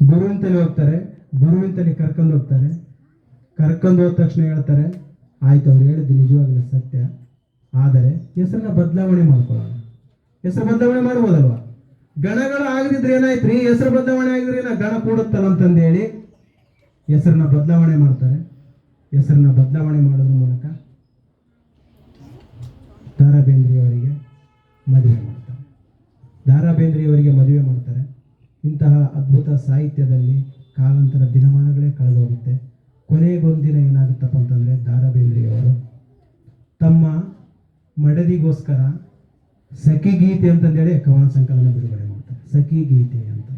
ಗುರುವಿಂತಲೇ ಹೋಗ್ತಾರೆ. ಗುರುವಿಂತಲೇ ಕರ್ಕೊಂಡು ಹೋಗ್ತಾರೆ. ಕರ್ಕೊಂಡು ಹೋದ ತಕ್ಷಣ ಹೇಳ್ತಾರೆ, ಆಯ್ತು ಅವ್ರು ಹೇಳಿದ್ದು ನಿಜವಾಗಲೂ ಸತ್ಯ, ಆದರೆ ಹೆಸರನ್ನ ಬದಲಾವಣೆ ಮಾಡ್ಕೊಳ್ಳೋಣ. ಹೆಸರು ಬದಲಾವಣೆ ಮಾಡ್ಬೋದಲ್ವಾ? ಗಣಗಳು ಆಗದಿದ್ರೆ ಏನಾಯ್ತ್ರಿ, ಹೆಸರು ಬದಲಾವಣೆ ಆಗಿದ್ರೆ ಗಣ ಕೂಡುತ್ತಲ್ಲ ಅಂತಂದೇಳಿ ಹೆಸರನ್ನ ಬದಲಾವಣೆ ಮಾಡ್ತಾರೆ. ಹೆಸರನ್ನ ಬದಲಾವಣೆ ಮಾಡೋದ್ರ ಮೂಲಕ ದಾರಾ ಬೇಂದ್ರೆಯವರಿಗೆ ಮದುವೆ ಮಾಡ್ತಾರೆ. ದಾರಾ ಬೇಂದ್ರೆಯವರಿಗೆ ಮದುವೆ ಮಾಡ್ತಾರೆ. ಇಂತಹ ಅದ್ಭುತ ಸಾಹಿತ್ಯದಲ್ಲಿ ಕಾಲಾಂತರ ದಿನಮಾನಗಳೇ ಕಳೆದು ಹೋಗುತ್ತೆ. ಕೊನೆಗೊಂದಿನ ಏನಾಗುತ್ತಪ್ಪ ಅಂತಂದರೆ, ದಾರಾ ಬೇಂದ್ರೆಯವರು ತಮ್ಮ ಮಡದಿಗೋಸ್ಕರ ಸಖಿ ಗೀತೆ ಅಂತಂದೇಳಿ ಕವನ ಸಂಕಲನ ಬಿಡುಗಡೆ ಮಾಡ್ತಾರೆ. ಸಖಿ ಗೀತೆ ಅಂತ.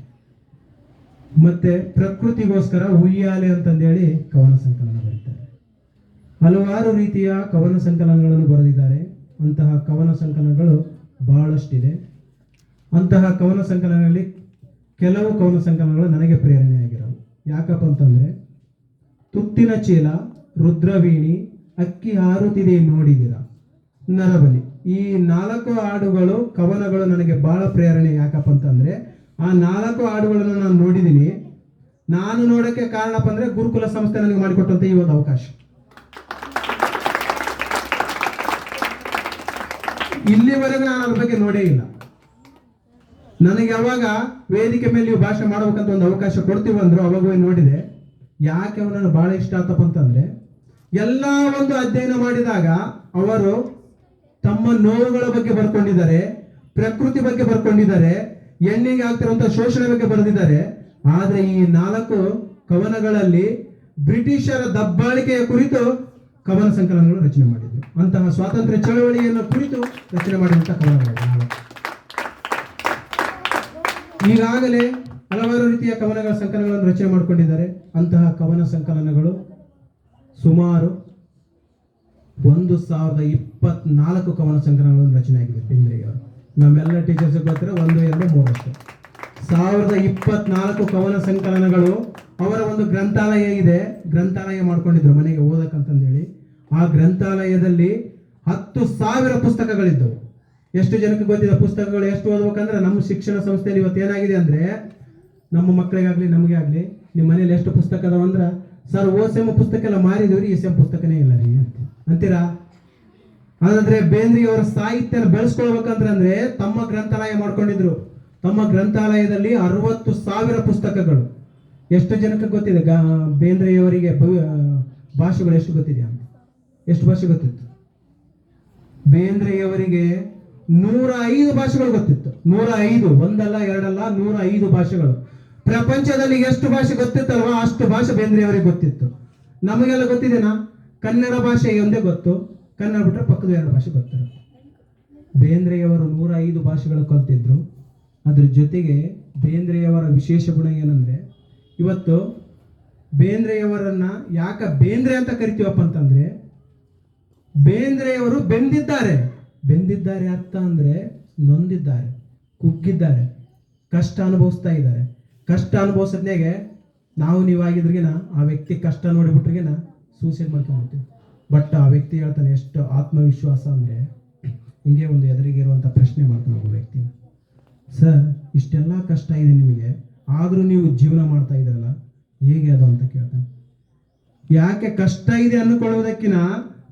ಮತ್ತೆ ಪ್ರಕೃತಿಗೋಸ್ಕರ ಉಯ್ಯಾಲೆ ಅಂತಂದೇಳಿ ಕವನ ಸಂಕಲನ ಬರೀತಾರೆ. ಹಲವಾರು ರೀತಿಯ ಕವನ ಸಂಕಲನಗಳನ್ನು ಬರೆದಿದ್ದಾರೆ. ಅಂತಹ ಕವನ ಸಂಕಲನಗಳು ಬಹಳಷ್ಟಿದೆ. ಅಂತಹ ಕವನ ಸಂಕಲನಗಳಲ್ಲಿ ಕೆಲವು ಕವನ ಸಂಕಲನಗಳು ನನಗೆ ಪ್ರೇರಣೆಯಾಗಿರೋವು. ಯಾಕಪ್ಪ ಅಂತಂದರೆ, ತುತ್ತಿನ ಚೀಲ, ರುದ್ರವೀಣಿ, ಅಕ್ಕಿ ಹಾರುತ್ತಿದೆ ನೋಡಿದಿರ, ನರಬಲಿ, ಈ 4 ಹಾಡುಗಳು ಕವನಗಳು ನನಗೆ ಬಹಳ ಪ್ರೇರಣೆ. ಯಾಕಪ್ಪ ಅಂತಂದರೆ, ಆ 4 ಹಾಡುಗಳನ್ನು ನಾನು ನೋಡಿದ್ದೀನಿ. ನಾನು ನೋಡೋಕ್ಕೆ ಕಾರಣಪ್ಪ ಅಂದರೆ ಗುರುಕುಲ ಸಂಸ್ಥೆ ನನಗೆ ಮಾಡಿಕೊಟ್ಟಂತ ಈ ಒಂದು ಅವಕಾಶ. ಇಲ್ಲಿವರೆಗೂ ನಾನು ಅದ್ರ ಬಗ್ಗೆ ನೋಡೇ ಇಲ್ಲ. ನನಗೆ ಯಾವಾಗ ವೇದಿಕೆ ಮೇಲೆ ನೀವು ಭಾಷೆ ಮಾಡ್ಬೇಕಂತ ಒಂದು ಅವಕಾಶ ಕೊಡ್ತೀವಿ ಅಂದ್ರು, ಅವಾಗ ಹೋಗಿ ನೋಡಿದೆ. ಯಾಕೆ ಅವನನ್ನು ಬಹಳ ಇಷ್ಟ ಆತಪ್ಪ ಅಂತಂದ್ರೆ, ಎಲ್ಲ ಒಂದು ಅಧ್ಯಯನ ಮಾಡಿದಾಗ ಅವರು ತಮ್ಮ ನೋವುಗಳ ಬಗ್ಗೆ ಬರ್ಕೊಂಡಿದ್ದಾರೆ, ಪ್ರಕೃತಿ ಬಗ್ಗೆ ಬರ್ಕೊಂಡಿದ್ದಾರೆ, ಹೆಣ್ಣಿಗೆ ಆಗ್ತಿರುವಂತಹ ಶೋಷಣೆ ಬಗ್ಗೆ ಬರೆದಿದ್ದಾರೆ. ಆದ್ರೆ ಈ 4 ಕವನಗಳಲ್ಲಿ ಬ್ರಿಟಿಷರ ದಬ್ಬಾಳಿಕೆಯ ಕುರಿತು ಕವನ ಸಂಕಲನಗಳು ರಚನೆ ಮಾಡಿದ್ರು. ಅಂತಹ ಸ್ವಾತಂತ್ರ್ಯ ಚಳವಳಿಯನ್ನು ಕುರಿತು ರಚನೆ ಮಾಡಿದಂತಹ ಕವನಗಳು. ಈಗಾಗಲೇ ಹಲವಾರು ರೀತಿಯ ಕವನಗಳ ಸಂಕಲನಗಳನ್ನು ರಚನೆ ಮಾಡಿಕೊಂಡಿದ್ದಾರೆ. ಅಂತಹ ಕವನ ಸಂಕಲನಗಳು ಸುಮಾರು 1024 ಕವನ ಸಂಕಲನಗಳನ್ನು ರಚನೆ ಆಗಿದೆ ಬೇಂದ್ರೆಯವರು. ನಮ್ಮೆಲ್ಲ ಟೀಚರ್ಸ್ ಗೊತ್ತಿರೋ 1, 2, 3 ಅಷ್ಟೇ. 1024 ಕವನ ಸಂಕಲನಗಳು. ಅವರ ಒಂದು ಗ್ರಂಥಾಲಯ ಇದೆ, ಗ್ರಂಥಾಲಯ ಮಾಡ್ಕೊಂಡಿದ್ರು ಮನೆಗೆ ಓದಕ್ಕಂತಂದೇಳಿ. ಆ ಗ್ರಂಥಾಲಯದಲ್ಲಿ 10,000 ಪುಸ್ತಕಗಳಿದ್ದವು. ಎಷ್ಟು ಜನಕ್ಕೆ ಗೊತ್ತಿದೆ ಪುಸ್ತಕಗಳು ಎಷ್ಟು ಓದ್ಬೇಕಂದ್ರೆ, ನಮ್ಮ ಶಿಕ್ಷಣ ಸಂಸ್ಥೆಯಲ್ಲಿ ಇವತ್ತು ಏನಾಗಿದೆ ಅಂದ್ರೆ, ನಮ್ಮ ಮಕ್ಕಳಿಗಾಗ್ಲಿ ನಮಗೆ ಆಗ್ಲಿ, ನಿಮ್ಮ ಮನೇಲಿ ಎಷ್ಟು ಪುಸ್ತಕ ಅದಾವ ಅಂದ್ರೆ, ಸರ್ ಓಸೆಮ್ ಪುಸ್ತಕ ಎಲ್ಲ ಮಾರಿದವ್ರಿ, ಈ ಸೆಮ್ ಪುಸ್ತಕನೇ ಇಲ್ಲ ರೀ ಅಂತೀರಾ. ಹಾಗಾದ್ರೆ ಬೇಂದ್ರೆಯವರ ಸಾಹಿತ್ಯ ಬೆಳೆಸ್ಕೊಳ್ಬೇಕಂದ್ರೆ ತಮ್ಮ ಗ್ರಂಥಾಲಯ ಮಾಡ್ಕೊಂಡಿದ್ರು. ತಮ್ಮ ಗ್ರಂಥಾಲಯದಲ್ಲಿ 60,000 ಪುಸ್ತಕಗಳು. ಎಷ್ಟು ಜನಕ್ಕೆ ಗೊತ್ತಿದೆ ಬೇಂದ್ರೆಯವರಿಗೆ ಭಾಷೆಗಳು ಎಷ್ಟು ಗೊತ್ತಿದೆ ಅಂತ? ಎಷ್ಟು ಭಾಷೆ ಗೊತ್ತಿತ್ತು? ಬೇಂದ್ರೆಯವರಿಗೆ 105 ಭಾಷೆಗಳು ಗೊತ್ತಿತ್ತು. 105, ಒಂದಲ್ಲ ಎರಡಲ್ಲ, 105 ಭಾಷೆಗಳು. ಪ್ರಪಂಚದಲ್ಲಿ ಎಷ್ಟು ಭಾಷೆ ಗೊತ್ತಿತ್ತಲ್ವಾ ಅಷ್ಟು ಭಾಷೆ ಬೇಂದ್ರೆಯವರಿಗೆ ಗೊತ್ತಿತ್ತು. ನಮಗೆಲ್ಲ ಗೊತ್ತಿದೆನಾ? ಕನ್ನಡ ಭಾಷೆ ಒಂದೇ ಗೊತ್ತು, ಕನ್ನಡ ಬಿಟ್ಟರೆ ಪಕ್ಕದ 2 ಭಾಷೆ ಗೊತ್ತಿರುತ್ತೆ. ಬೇಂದ್ರೆಯವರು 105 ಭಾಷೆಗಳು ಕಲ್ತಿದ್ರು. ಅದ್ರ ಜೊತೆಗೆ ಬೇಂದ್ರೆಯವರ ವಿಶೇಷ ಗುಣ ಏನಂದ್ರೆ, ಇವತ್ತು ಬೇಂದ್ರೆಯವರನ್ನ ಯಾಕೆ ಬೇಂದ್ರೆ ಅಂತ ಕರಿತೀವಪ್ಪ ಅಂತಂದ್ರೆ, ಬೇಂದ್ರೆಯವರು ಬೆಂದಿದ್ದಾರೆ. ಬೆಂದಿದ್ದಾರೆ ಅರ್ಥ ಅಂದ್ರೆ ನೊಂದಿದ್ದಾರೆ, ಕುಗ್ಗಿದ್ದಾರೆ, ಕಷ್ಟ ಅನುಭವಿಸ್ತಾ ಇದ್ದಾರೆ. ಕಷ್ಟ ಅನುಭವಿಸೋದ್ನಾಗೆ ನಾವು ನೀವಾಗಿದ್ರಿಗಿನ ಆ ವ್ಯಕ್ತಿ ಕಷ್ಟ ನೋಡಿಬಿಟ್ರಿಗಿನ ಸೂಸೈಡ್ ಮಾಡ್ಕೊಂಡ್ಬಿಡ್ತೀವಿ. ಬಟ್ ಆ ವ್ಯಕ್ತಿ ಹೇಳ್ತಾನೆ ಎಷ್ಟು ಆತ್ಮವಿಶ್ವಾಸ ಅಂದ್ರೆ, ಹಿಂಗೆ ಒಂದು ಎದುರಿಗಿರುವಂಥ ಪ್ರಶ್ನೆ ಮಾಡ್ತಾನೆ ಒಬ್ಬ ವ್ಯಕ್ತಿ, ಸರ್ ಇಷ್ಟೆಲ್ಲ ಕಷ್ಟ ಇದೆ ನಿಮಗೆ, ಆದರೂ ನೀವು ಜೀವನ ಮಾಡ್ತಾ ಇದ್ದೀರಲ್ಲ, ಹೇಗೆ ಅದು ಅಂತ ಕೇಳ್ತಾನೆ. ಯಾಕೆ ಕಷ್ಟ ಇದೆ ಅನ್ನಕೊಳ್ಳೋದಕ್ಕಿಂತ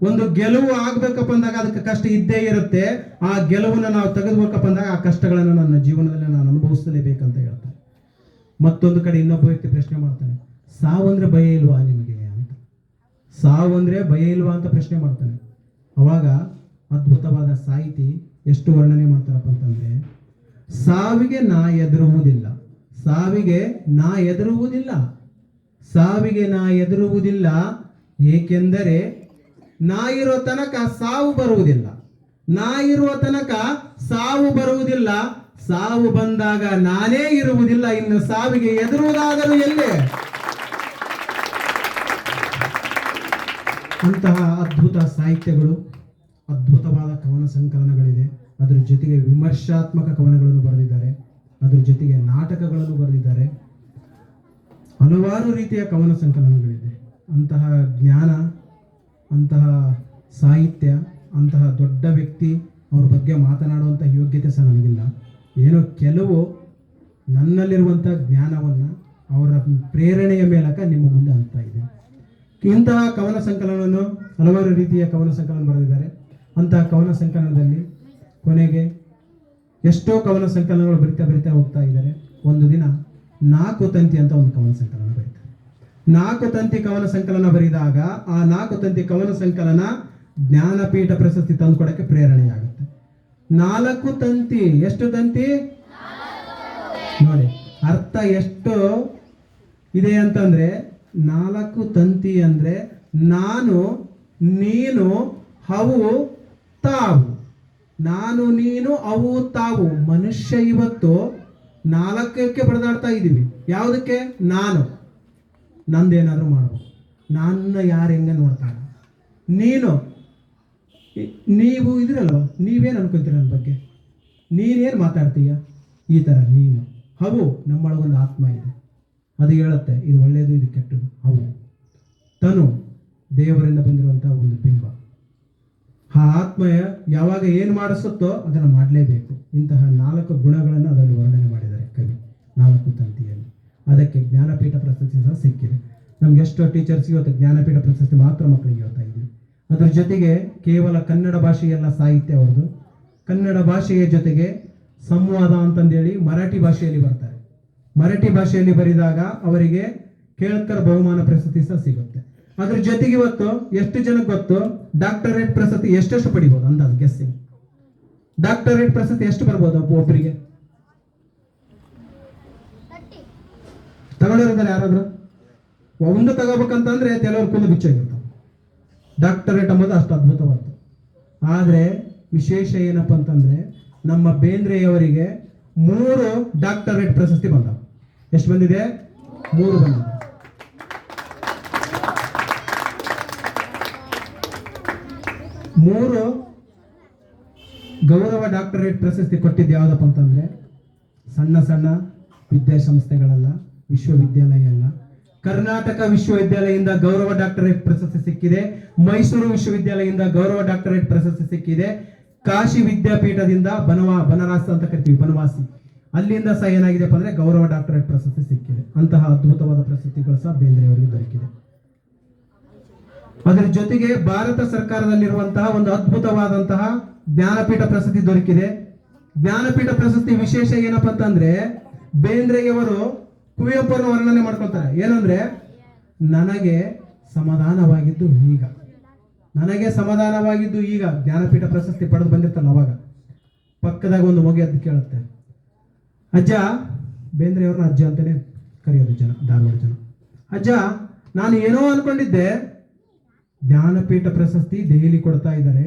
ಒಂದು ಗೆಲುವು ಆಗ್ಬೇಕಪ್ಪ ಅಂದಾಗ ಅದಕ್ಕೆ ಕಷ್ಟ ಇದ್ದೇ ಇರುತ್ತೆ. ಆ ಗೆಲುವನ್ನು ನಾವು ತೆಗೆದುಬೇಕಪ್ಪ ಅಂದಾಗ ಆ ಕಷ್ಟಗಳನ್ನು ನನ್ನ ಜೀವನದಲ್ಲಿ ನಾನು ಅನುಭವಿಸಲೇಬೇಕಂತ ಹೇಳ್ತಾನೆ. ಮತ್ತೊಂದು ಕಡೆ ಇನ್ನೊಬ್ಬ ವ್ಯಕ್ತಿ ಪ್ರಶ್ನೆ ಮಾಡ್ತಾನೆ, ಸಾವಂದ್ರೆ ಭಯ ಇಲ್ವಾ ನಿಮಗೆ ಅಂತ. ಸಾವಂದ್ರೆ ಭಯ ಇಲ್ವಾ ಅಂತ ಪ್ರಶ್ನೆ ಮಾಡ್ತಾನೆ. ಅವಾಗ ಅದ್ಭುತವಾದ ಸಾಹಿತಿ ಎಷ್ಟು ವರ್ಣನೆ ಮಾಡ್ತಾರಪ್ಪ ಅಂತಂದ್ರೆ, ಸಾವಿಗೆ ನಾ ಹೆದರುವುದಿಲ್ಲ, ಸಾವಿಗೆ ನಾ ಹೆದರುವುದಿಲ್ಲ, ಸಾವಿಗೆ ನಾ ಹೆದರುವುದಿಲ್ಲ, ಏಕೆಂದರೆ ನಾ ಇರೋ ತನಕ ಸಾವು ಬರುವುದಿಲ್ಲ. ನಾ ಇರುವ ತನಕ ಸಾವು ಬರುವುದಿಲ್ಲ. ಸಾವು ಬಂದಾಗ ನಾನೇ ಇರುವುದಿಲ್ಲ, ಇನ್ನು ಸಾವಿಗೆ ಹೆದರುವುದಾದರೂ ಎಲ್ಲೇ. ಅಂತಹ ಅದ್ಭುತ ಸಾಹಿತ್ಯಗಳು, ಅದ್ಭುತವಾದ ಕವನ ಸಂಕಲನಗಳಿದೆ. ಅದರ ಜೊತೆಗೆ ವಿಮರ್ಶಾತ್ಮಕ ಕವನಗಳನ್ನು ಬರೆದಿದ್ದಾರೆ, ಅದರ ಜೊತೆಗೆ ನಾಟಕಗಳನ್ನು ಬರೆದಿದ್ದಾರೆ. ಹಲವಾರು ರೀತಿಯ ಕವನ ಸಂಕಲನಗಳಿದೆ. ಅಂತಹ ಜ್ಞಾನ, ಅಂತಹ ಸಾಹಿತ್ಯ, ಅಂತಹ ದೊಡ್ಡ ವ್ಯಕ್ತಿ ಅವ್ರ ಬಗ್ಗೆ ಮಾತನಾಡುವಂಥ ಯೋಗ್ಯತೆ ಸಹ ನನಗಿಲ್ಲ. ಏನೋ ಕೆಲವು ನನ್ನಲ್ಲಿರುವಂಥ ಜ್ಞಾನವನ್ನು ಅವರ ಪ್ರೇರಣೆಯ ಮೂಲಕ ನಿಮ್ಮ ಮುಂದೆ ಆಗ್ತಾ ಇದೆ. ಇಂತಹ ಕವನ ಸಂಕಲನವನ್ನು ಹಲವಾರು ರೀತಿಯ ಕವನ ಸಂಕಲನ ಬರೆದಿದ್ದಾರೆ. ಅಂತಹ ಕವನ ಸಂಕಲನದಲ್ಲಿ ಕೊನೆಗೆ ಎಷ್ಟೋ ಕವನ ಸಂಕಲನಗಳು ಬರಿತಾ ಹೋಗ್ತಾ ಇದ್ದಾರೆ. ಒಂದು ದಿನ 4 ತಂತಿ ಅಂತ ಒಂದು ಕವನ ಸಂಕಲನ ಬರೀತಾರೆ. 4 ತಂತಿ ಕವನ ಸಂಕಲನ ಬರೆದಾಗ ಆ 4 ತಂತಿ ಕವನ ಸಂಕಲನ ಜ್ಞಾನಪೀಠ ಪ್ರಶಸ್ತಿ ತಂದುಕೊಡಕ್ಕೆ ಪ್ರೇರಣೆಯಾಗುತ್ತೆ. 4 ತಂತಿ, ಎಷ್ಟು ತಂತಿ ನೋಡಿ, ಅರ್ಥ ಎಷ್ಟು ಇದೆ ಅಂತಂದ್ರೆ 4 ತಂತಿ ಅಂದ್ರೆ ನಾನು, ನೀನು, ಅವು, ತಾವು. ನಾನು, ನೀನು, ಅವು, ತಾವು. ಮನುಷ್ಯ ಇವತ್ತು 4ಕ್ಕೆ ಬಡದಾಡ್ತಾ ಇದ್ದೀವಿ. ಯಾವುದಕ್ಕೆ? ನಾನು ನಂದೇನಾದ್ರೂ ಮಾಡ್ಬೋದು, ನನ್ನ ಯಾರು ಹೆಂಗೆ ನೋಡ್ತಾನೆ, ನೀನು, ನೀವು ಇದ್ರಲ್ವ, ನೀವೇನು ಅನ್ಕೊಂತೀರ ನನ್ನ ಬಗ್ಗೆ, ನೀನೇನು ಮಾತಾಡ್ತೀಯ, ಈ ಥರ ನೀನು. ಅವು, ನಮ್ಮೊಳಗೊಂದು ಆತ್ಮ ಇದೆ, ಅದು ಹೇಳುತ್ತೆ ಇದು ಒಳ್ಳೆಯದು ಇದು ಕೆಟ್ಟದು. ಅವು ತನು, ದೇವರಿಂದ ಬಂದಿರುವಂತಹ ಒಂದು ಬಿಂಬ. ಆ ಆತ್ಮ ಯಾವಾಗ ಏನು ಮಾಡಿಸುತ್ತೋ ಅದನ್ನು ಮಾಡಲೇಬೇಕು. ಇಂತಹ 4 ಗುಣಗಳನ್ನು ಅದನ್ನು ವರ್ಣನೆ ಮಾಡಿದ್ದಾರೆ ಕವಿ 4 ತಂತಿಯಲ್ಲಿ. ಅದಕ್ಕೆ ಜ್ಞಾನಪೀಠ ಪ್ರಶಸ್ತಿ ಸಹ ಸಿಕ್ಕಿದೆ. ನಮ್ಗೆ ಎಷ್ಟೋ ಟೀಚರ್ಸ್ಗೆ ಇವತ್ತು ಜ್ಞಾನಪೀಠ ಪ್ರಶಸ್ತಿ ಮಾತ್ರ ಮಕ್ಕಳಿಗೆ ಹೇಳ್ತಾ ಇದ್ದೀವಿ. ಅದರ ಜೊತೆಗೆ ಕೇವಲ ಕನ್ನಡ ಭಾಷೆಯಲ್ಲ ಸಾಹಿತ್ಯ ಅವ್ರದ್ದು, ಕನ್ನಡ ಭಾಷೆಯ ಜೊತೆಗೆ ಸಂವಾದ ಅಂತಂದೇಳಿ ಮರಾಠಿ ಭಾಷೆಯಲ್ಲಿ ಬರ್ತಾರೆ. ಮರಾಠಿ ಭಾಷೆಯಲ್ಲಿ ಬರೆದಾಗ ಅವರಿಗೆ ಕೇಳ್ಕರ್ ಬಹುಮಾನ ಪ್ರಶಸ್ತಿ ಸಹ ಸಿಗುತ್ತೆ. ಅದ್ರ ಜೊತೆಗೆ ಇವತ್ತು ಎಷ್ಟು ಜನಕ್ಕೆ ಗೊತ್ತು, ಡಾಕ್ಟರೇಟ್ ಪ್ರಶಸ್ತಿ ಎಷ್ಟೆಷ್ಟು ಪಡಿಬೋದು ಅಂದಾಜು ಗೆಸ್ಸಿಂಗ್? ಡಾಕ್ಟರೇಟ್ ಪ್ರಶಸ್ತಿ ಎಷ್ಟು ಬರ್ಬೋದು ಒಬ್ಬರಿಗೆ? ತಗೊಂಡಿರ್ತಾರೆ ಯಾರಾದ್ರೂ? ಒಂದು ತಗೋಬೇಕಂತಂದ್ರೆ ಕೆಲವರು ಕೂದಲು ಬಿಚ್ಚಾಗಿರ್ತಾವೆ. ಡಾಕ್ಟರೇಟ್ ಅಂಬೋದು ಅಷ್ಟು ಅದ್ಭುತವಾದ್ದು. ಆದರೆ ವಿಶೇಷ ಏನಪ್ಪ ಅಂತಂದ್ರೆ ನಮ್ಮ ಬೇಂದ್ರೆಯವರಿಗೆ 3 ಡಾಕ್ಟರೇಟ್ ಪ್ರಶಸ್ತಿ ಬಂದವು. ಎಷ್ಟು ಬಂದಿದೆ? 3 ಬಂದಿದೆ. 3 ಗೌರವ ಡಾಕ್ಟರೇಟ್ ಪ್ರಶಸ್ತಿ ಕೊಟ್ಟಿದ್ದು ಯಾವುದಪ್ಪ ಅಂತಂದ್ರೆ ಸಣ್ಣ ಸಣ್ಣ ವಿದ್ಯಾಸಂಸ್ಥೆಗಳಲ್ಲ, ವಿಶ್ವವಿದ್ಯಾಲಯ ಅಲ್ಲ. ಕರ್ನಾಟಕ ವಿಶ್ವವಿದ್ಯಾಲಯದಿಂದ ಗೌರವ ಡಾಕ್ಟರೇಟ್ ಪ್ರಶಸ್ತಿ ಸಿಕ್ಕಿದೆ. ಮೈಸೂರು ವಿಶ್ವವಿದ್ಯಾಲಯದಿಂದ ಗೌರವ ಡಾಕ್ಟರೇಟ್ ಪ್ರಶಸ್ತಿ ಸಿಕ್ಕಿದೆ. ಕಾಶಿ ವಿದ್ಯಾಪೀಠದಿಂದ ಬನವಾಸಿ ಅಂತ ಕರಿತೀವಿ, ಬನವಾಸಿ, ಅಲ್ಲಿಂದ ಸಹ ಏನಾಗಿದೆಪ್ಪ ಅಂದ್ರೆ ಗೌರವ ಡಾಕ್ಟರೇಟ್ ಪ್ರಶಸ್ತಿ ಸಿಕ್ಕಿದೆ. ಅಂತಹ ಅದ್ಭುತವಾದ ಪ್ರಶಸ್ತಿಗಳು ಸಹ ಬೇಂದ್ರೆಯವರಿಗೆ ದೊರಕಿದೆ. ಅದರ ಜೊತೆಗೆ ಭಾರತ ಸರ್ಕಾರದಲ್ಲಿರುವಂತಹ ಒಂದು ಅದ್ಭುತವಾದಂತಹ ಜ್ಞಾನಪೀಠ ಪ್ರಶಸ್ತಿ ದೊರಕಿದೆ. ಜ್ಞಾನಪೀಠ ಪ್ರಶಸ್ತಿ ವಿಶೇಷ ಏನಪ್ಪಾ ಅಂತಂದ್ರೆ ಬೇಂದ್ರೆಯವರು ಕುವೆಂಪುರನ್ನು ವರ್ಣನೆ ಮಾಡ್ಕೊಳ್ತಾರೆ. ಏನಂದ್ರೆ ನನಗೆ ಸಮಾಧಾನವಾಗಿದ್ದು ಈಗ, ನನಗೆ ಸಮಾಧಾನವಾಗಿದ್ದು ಈಗ. ಜ್ಞಾನಪೀಠ ಪ್ರಶಸ್ತಿ ಪಡೆದು ಬಂದಿರ್ತಾರಲ್ಲ ಅವಾಗ ಪಕ್ಕದಾಗ ಒಂದು ಮಗು ಎದ್ದು ಕೇಳುತ್ತೆ, ಅಜ್ಜ, ಬೇಂದ್ರೆಯವ್ರನ್ನ ಅಜ್ಜ ಅಂತಾನೆ ಕರೆಯೋದು ಜನ, ಧಾರವಾಡ ಜನ. ಅಜ್ಜ, ನಾನು ಏನೋ ಅನ್ಕೊಂಡಿದ್ದೆ, ಜ್ಞಾನಪೀಠ ಪ್ರಶಸ್ತಿ ದೆಹಲಿ ಕೊಡ್ತಾ ಇದ್ದಾರೆ,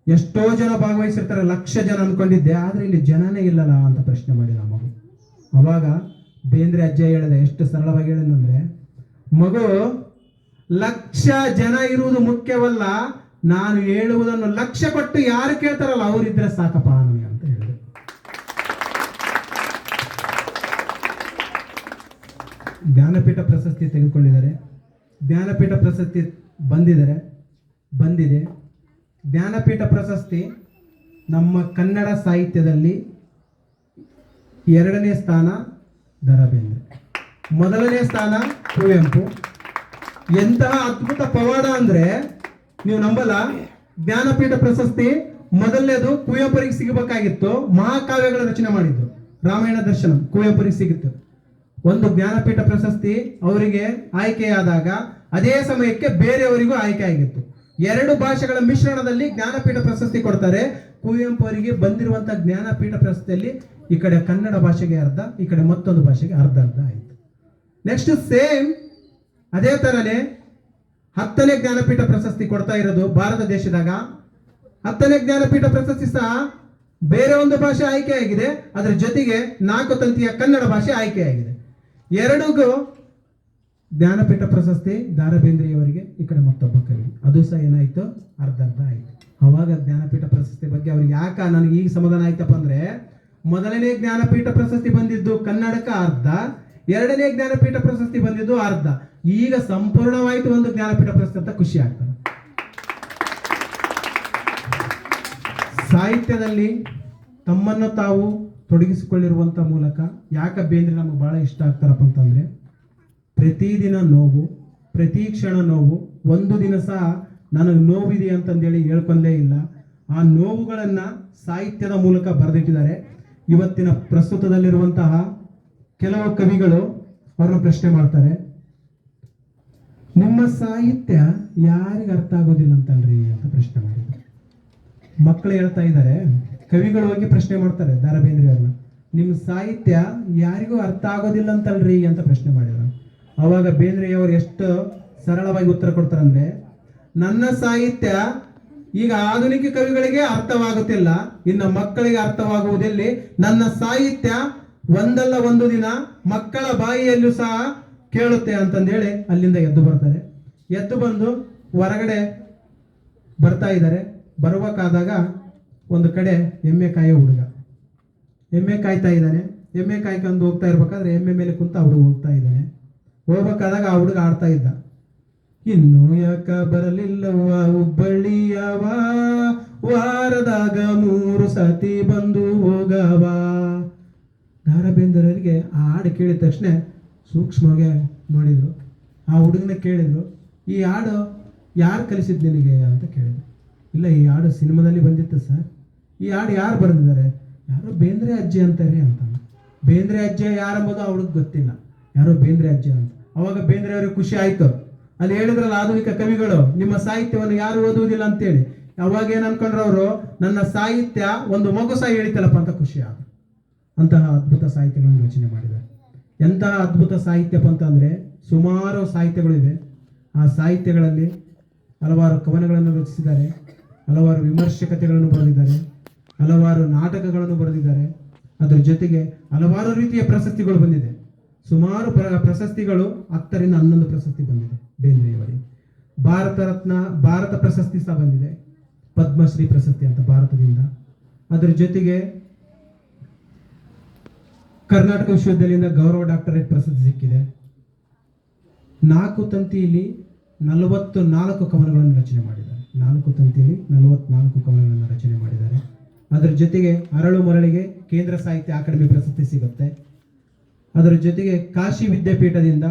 ಎಷ್ಟೋ ಜನ ಭಾಗವಹಿಸಿರ್ತಾರೆ, 1,00,000 ಜನ ಅನ್ಕೊಂಡಿದ್ದೆ, ಆದ್ರೆ ಇಲ್ಲಿ ಜನನೇ ಇಲ್ಲಲ್ಲ ಅಂತ ಪ್ರಶ್ನೆ ಮಾಡಿದ ಮಗು. ಅವಾಗ ಬೇಂದ್ರೆ ಅಜ್ಜ ಹೇಳಿದೆ, ಎಷ್ಟು ಸರಳವಾಗಿ ಹೇಳಿದಂದ್ರೆ, ಮಗು 1,00,000 ಜನ ಇರುವುದು ಮುಖ್ಯವಲ್ಲ, ನಾನು ಹೇಳುವುದನ್ನು 1,00,000 ಕೊಟ್ಟು ಯಾರು ಕೇಳ್ತಾರಲ್ಲ ಅವರಿದ್ರೆ ಸಾಕಪ್ಪ ನನಗೆ ಅಂತ ಹೇಳಿದೆ. ಜ್ಞಾನಪೀಠ ಪ್ರಶಸ್ತಿ ತೆಗೆದುಕೊಂಡಿದ್ದಾರೆ, ಜ್ಞಾನಪೀಠ ಪ್ರಶಸ್ತಿ ಬಂದಿದೆ. ಜ್ಞಾನಪೀಠ ಪ್ರಶಸ್ತಿ ನಮ್ಮ ಕನ್ನಡ ಸಾಹಿತ್ಯದಲ್ಲಿ 2ನೇ ಸ್ಥಾನ ದ.ರಾ ಬೇಂದ್ರೆ, 1ನೇ ಸ್ಥಾನ ಕುವೆಂಪು. ಎಂತಹ ಅದ್ಭುತ ಪವಾಡ ಅಂದ್ರೆ ನೀವು ನಂಬಲ್ಲ. ಜ್ಞಾನಪೀಠ ಪ್ರಶಸ್ತಿ ಮೊದಲನೇದು ಕುವೆಂಪುರಿಗೆ ಸಿಗಬೇಕಾಗಿತ್ತು, ಮಹಾಕಾವ್ಯಗಳ ರಚನೆ ಮಾಡಿದ್ರು, ರಾಮಾಯಣ ದರ್ಶನ ಕುವೆಂಪುರಿಗೆ ಸಿಗಿತ್ತು. ಒಂದು ಜ್ಞಾನಪೀಠ ಪ್ರಶಸ್ತಿ ಅವರಿಗೆ ಆಯ್ಕೆಯಾದಾಗ ಅದೇ ಸಮಯಕ್ಕೆ ಬೇರೆಯವರಿಗೂ ಆಯ್ಕೆ ಆಗಿತ್ತು. 2 ಭಾಷೆಗಳ ಮಿಶ್ರಣದಲ್ಲಿ ಜ್ಞಾನಪೀಠ ಪ್ರಶಸ್ತಿ ಕೊಡ್ತಾರೆ. ಕುವೆಂಪು ಅವರಿಗೆ ಬಂದಿರುವಂತಹ ಜ್ಞಾನಪೀಠ ಪ್ರಶಸ್ತಿಯಲ್ಲಿ ಈ ಕಡೆ ಕನ್ನಡ ಭಾಷೆಗೆ ಅರ್ಧ, ಈ ಕಡೆ ಮತ್ತೊಂದು ಭಾಷೆಗೆ ಅರ್ಧ ಆಯಿತು. ನೆಕ್ಸ್ಟ್ ಸೇಮ್ ಅದೇ ತರನೇ 10ನೇ ಜ್ಞಾನಪೀಠ ಪ್ರಶಸ್ತಿ ಕೊಡ್ತಾ ಇರೋದು ಭಾರತ ದೇಶದಾಗ. 10ನೇ ಜ್ಞಾನಪೀಠ ಪ್ರಶಸ್ತಿ ಸಹ ಬೇರೆ ಒಂದು ಭಾಷೆ ಆಯ್ಕೆಯಾಗಿದೆ, ಅದರ ಜೊತೆಗೆ 4 ತಂತಿಯ ಕನ್ನಡ ಭಾಷೆ ಆಯ್ಕೆಯಾಗಿದೆ. ಎರಡಿಗೂ ಜ್ಞಾನಪೀಠ ಪ್ರಶಸ್ತಿ ದ ರಾ ಬೇಂದ್ರೆಯವರಿಗೆ, ಈ ಕಡೆ ಮತ್ತೊಬ್ಬ ಕವಿ, ಅದು ಸಹ ಏನಾಯ್ತು, ಅರ್ಧ ಆಯ್ತು. ಅವಾಗ ಜ್ಞಾನಪೀಠ ಪ್ರಶಸ್ತಿ ಬಗ್ಗೆ ಅವ್ರಿಗೆ ನನಗೆ ಈಗ ಸಮಾಧಾನ ಆಯ್ತಪ್ಪ ಅಂದ್ರೆ, ಮೊದಲನೇ ಜ್ಞಾನಪೀಠ ಪ್ರಶಸ್ತಿ ಬಂದಿದ್ದು ಕನ್ನಡಕ್ಕೆ ಅರ್ಧ, 2ನೇ ಜ್ಞಾನಪೀಠ ಪ್ರಶಸ್ತಿ ಬಂದಿದ್ದು ಅರ್ಧ, ಈಗ ಸಂಪೂರ್ಣವಾಯ್ತು ಒಂದು ಜ್ಞಾನಪೀಠ ಪ್ರಶಸ್ತಿ ಅಂತ ಖುಷಿ ಆಗ್ತದೆ. ಸಾಹಿತ್ಯದಲ್ಲಿ ತಮ್ಮನ್ನು ತಾವು ತೊಡಗಿಸಿಕೊಳ್ಳಿರುವಂತ ಮೂಲಕ ಯಾಕೆ ಬೇಂದ್ರೆ ನಮಗೆ ಬಹಳ ಇಷ್ಟ ಆಗ್ತಾರಪ್ಪ ಅಂತಂದ್ರೆ, ಪ್ರತಿದಿನ ನೋವು, ಪ್ರತಿ ಕ್ಷಣ ನೋವು, ಒಂದು ದಿನ ಸಹ ನನಗೆ ನೋವಿದೆ ಅಂತಂದೇಳಿ ಹೇಳ್ಕೊಂಡೇ ಇಲ್ಲ. ಆ ನೋವುಗಳನ್ನ ಸಾಹಿತ್ಯದ ಮೂಲಕ ಬರೆದಿಟ್ಟಿದ್ದಾರೆ. ಇವತ್ತಿನ ಪ್ರಸ್ತುತದಲ್ಲಿರುವಂತಹ ಕೆಲವು ಕವಿಗಳು ಅವ್ರನ್ನ ಪ್ರಶ್ನೆ ಮಾಡ್ತಾರೆ, ನಿಮ್ಮ ಸಾಹಿತ್ಯ ಯಾರಿಗೆ ಅರ್ಥ ಆಗೋದಿಲ್ಲ ಅಂತಲ್ರಿ ಅಂತ ಪ್ರಶ್ನೆ ಮಾಡಿದ್ದಾರೆ. ಮಕ್ಕಳು ಹೇಳ್ತಾ ಇದ್ದಾರೆ, ಕವಿಗಳು ಹೋಗಿ ಪ್ರಶ್ನೆ ಮಾಡ್ತಾರೆ ದ ರಾ ಬೇಂದ್ರೆ ಅವ್ರನ್ನ, ನಿಮ್ಮ ಸಾಹಿತ್ಯ ಯಾರಿಗೂ ಅರ್ಥ ಆಗೋದಿಲ್ಲ ಅಂತಲ್ರಿ ಅಂತ ಪ್ರಶ್ನೆ ಮಾಡಿದ್ರು. ಅವಾಗ ಬೇಂದ್ರೆಯವರು ಎಷ್ಟು ಸರಳವಾಗಿ ಉತ್ತರ ಕೊಡ್ತಾರಂದ್ರೆ, ನನ್ನ ಸಾಹಿತ್ಯ ಈಗ ಆಧುನಿಕ ಕವಿಗಳಿಗೆ ಅರ್ಥವಾಗುತ್ತಿಲ್ಲ, ಇನ್ನು ಮಕ್ಕಳಿಗೆ ಅರ್ಥವಾಗುವುದೆಲ್ಲಿ, ನನ್ನ ಸಾಹಿತ್ಯ ಒಂದಲ್ಲ ಒಂದು ದಿನ ಮಕ್ಕಳ ಬಾಯಿಯಲ್ಲೂ ಸಹ ಕೇಳುತ್ತೆ ಅಂತಂದೇಳಿ ಅಲ್ಲಿಂದ ಎದ್ದು ಬರ್ತಾರೆ. ಎದ್ದು ಬಂದು ಹೊರಗಡೆ ಬರ್ತಾ ಇದ್ದಾರೆ. ಬರಬೇಕಾದಾಗ ಒಂದು ಕಡೆ ಎಮ್ಮೆ ಕಾಯೋ ಹುಡುಗ ಎಮ್ಮೆ ಕಾಯ್ತಾ ಇದ್ದಾನೆ. ಎಮ್ಮೆ ಕಾಯ್ಕೊಂಡು ಹೋಗ್ತಾ ಇರ್ಬೇಕಾದ್ರೆ ಎಮ್ಮೆ ಮೇಲೆ ಕುಂತ ಹುಡುಗ ಹೋಗ್ತಾ ಇದ್ದಾನೆ. ಹೋಗ್ಬೇಕಾದಾಗ ಆ ಹುಡುಗ ಆಡ್ತಾ ಇದ್ದ, ಇನ್ನು ಯಾಕ ಬರಲಿಲ್ಲವ ಹುಬ್ಬಳ್ಳಿಯವ, ವಾರದಾಗ 3 ಸತಿ ಬಂದು ಹೋಗವ. ದ ರಾ ಬೇಂದ್ರೆಯವರಿಗೆ ಆ ಹಾಡು ಕೇಳಿದ ತಕ್ಷಣ ಸೂಕ್ಷ್ಮವಾಗಿ ನೋಡಿದ್ರು. ಆ ಹುಡುಗನ ಕೇಳಿದ್ರು, ಈ ಹಾಡು ಯಾರು ಕಲಿಸಿದ್ ನಿನಗೆ ಅಂತ ಕೇಳಿದ್ರು. ಇಲ್ಲ, ಈ ಹಾಡು ಸಿನಿಮಾದಲ್ಲಿ ಬಂದಿತ್ತು ಸರ್. ಈ ಹಾಡು ಯಾರು ಬರೆದಿದ್ದಾರೆ? ಯಾರೋ ಬೇಂದ್ರೆ ಅಜ್ಜಿ ಅಂತಾರೆ ಅಂತ. ಬೇಂದ್ರೆ ಅಜ್ಜಿ ಯಾರೆಂಬುದು ಅವಳಿಗೆ ಗೊತ್ತಿಲ್ಲ, ಯಾರೋ ಬೇಂದ್ರೆ ಅಜ್ಜಿ ಅಂತ. ಅವಾಗ ಬೇಂದ್ರೆ ಅವ್ರಿಗೆ ಖುಷಿ ಆಯ್ತು. ಅಲ್ಲಿ ಹೇಳಿದ್ರಲ್ಲ ಆಧುನಿಕ ಕವಿಗಳು ನಿಮ್ಮ ಸಾಹಿತ್ಯವನ್ನು ಯಾರು ಓದುವುದಿಲ್ಲ ಅಂತೇಳಿ. ಅವಾಗ ಏನ್ ಅನ್ಕೊಂಡ್ರು ಅವರು, ನನ್ನ ಸಾಹಿತ್ಯ ಒಂದು ಮಗು ಸಹ ಹೇಳಿತಲ್ಲಪ್ಪ ಅಂತ ಖುಷಿ ಆಗ. ಅಂತಹ ಅದ್ಭುತ ಸಾಹಿತ್ಯಗಳನ್ನು ರಚನೆ ಮಾಡಿದ್ದಾರೆ. ಎಂತಹ ಅದ್ಭುತ ಸಾಹಿತ್ಯಪ್ಪ ಅಂತಂದ್ರೆ, ಸುಮಾರು ಸಾಹಿತ್ಯಗಳಿವೆ. ಆ ಸಾಹಿತ್ಯಗಳಲ್ಲಿ ಹಲವಾರು ಕವನಗಳನ್ನು ರಚಿಸಿದ್ದಾರೆ, ಹಲವಾರು ವಿಮರ್ಶಕತೆಗಳನ್ನು ಬರೆದಿದ್ದಾರೆ, ಹಲವಾರು ನಾಟಕಗಳನ್ನು ಬರೆದಿದ್ದಾರೆ. ಅದರ ಜೊತೆಗೆ ಹಲವಾರು ರೀತಿಯ ಪ್ರಶಸ್ತಿಗಳು ಬಂದಿದೆ. ಸುಮಾರು ಪ್ರಶಸ್ತಿಗಳು 10ರಿಂದ 11 ಪ್ರಶಸ್ತಿ ಬಂದಿದೆ ಬೇಂದ್ರೆಯವರಿಗೆ. ಭಾರತ ರತ್ನ, ಭಾರತ ಪ್ರಶಸ್ತಿ ಸಹ ಬಂದಿದೆ, ಪದ್ಮಶ್ರೀ ಪ್ರಶಸ್ತಿ ಅಂತ ಭಾರತದಿಂದ. ಅದರ ಜೊತೆಗೆ ಕರ್ನಾಟಕ ವಿಶ್ವವಿದ್ಯಾಲಯದಿಂದ ಗೌರವ ಡಾಕ್ಟರೇಟ್ ಪ್ರಶಸ್ತಿ ಸಿಕ್ಕಿದೆ. 4 ತಂತಿಯಲ್ಲಿ 44 ಕವನಗಳನ್ನು ರಚನೆ ಮಾಡಿದ್ದಾರೆ. 4 ತಂತಿಯಲ್ಲಿ 44 ಕವನಗಳನ್ನು ರಚನೆ ಮಾಡಿದ್ದಾರೆ. ಅದರ ಜೊತೆಗೆ ಅರಳು ಮರಳಿಗೆ ಕೇಂದ್ರ ಸಾಹಿತ್ಯ ಅಕಾಡೆಮಿ ಪ್ರಶಸ್ತಿ ಸಿಗುತ್ತೆ. ಅದರ ಜೊತೆಗೆ ಕಾಶಿ ವಿದ್ಯಾಪೀಠದಿಂದ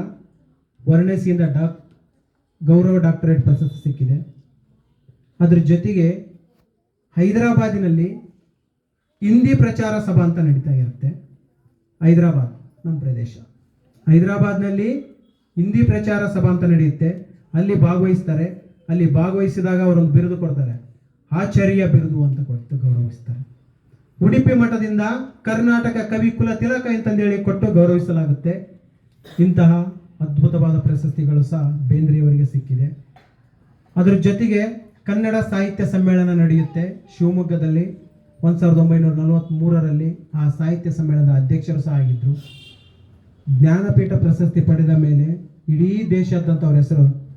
ವಾರಣಾಸಿಯಿಂದ ಗೌರವ ಡಾಕ್ಟರೇಟ್ ಪ್ರಶಸ್ತಿ ಸಿಕ್ಕಿದೆ. ಅದರ ಜೊತೆಗೆ ಹೈದರಾಬಾದಿನಲ್ಲಿ ಹಿಂದಿ ಪ್ರಚಾರ ಸಭಾ ಅಂತ ನಡೀತಾ ಇರುತ್ತೆ. ಹೈದರಾಬಾದ್ ನಮ್ಮ ಪ್ರದೇಶ. ಹೈದರಾಬಾದ್ನಲ್ಲಿ ಹಿಂದಿ ಪ್ರಚಾರ ಸಭಾ ಅಂತ ನಡೆಯುತ್ತೆ. ಅಲ್ಲಿ ಭಾಗವಹಿಸ್ತಾರೆ. ಅಲ್ಲಿ ಭಾಗವಹಿಸಿದಾಗ ಅವರೊಂದು ಬಿರುದು ಕೊಡ್ತಾರೆ, ಆಚಾರ್ಯ ಬಿರುದು ಅಂತ ಕೊಟ್ಟು ಗೌರವಿಸ್ತಾರೆ. ಉಡುಪಿ ಮಠದಿಂದ ಕರ್ನಾಟಕ ಕವಿ ಕುಲ ತಿಲಕ ಅಂತಂದೇಳಿ ಕೊಟ್ಟು ಗೌರವಿಸಲಾಗುತ್ತೆ. ಇಂತಹ ಅದ್ಭುತವಾದ ಪ್ರಶಸ್ತಿಗಳು ಸಹ ಬೇಂದ್ರೆಯವರಿಗೆ ಸಿಕ್ಕಿದೆ. ಅದರ ಜೊತೆಗೆ ಕನ್ನಡ ಸಾಹಿತ್ಯ ಸಮ್ಮೇಳನ ನಡೆಯುತ್ತೆ ಶಿವಮೊಗ್ಗದಲ್ಲಿ 1943ರಲ್ಲಿ. ಆ ಸಾಹಿತ್ಯ ಸಮ್ಮೇಳನದ ಅಧ್ಯಕ್ಷರು ಸಹ ಆಗಿದ್ರು. ಜ್ಞಾನಪೀಠ ಪ್ರಶಸ್ತಿ ಪಡೆದ ಮೇಲೆ ಇಡೀ ದೇಶಾದ್ಯಂತ ಅವರ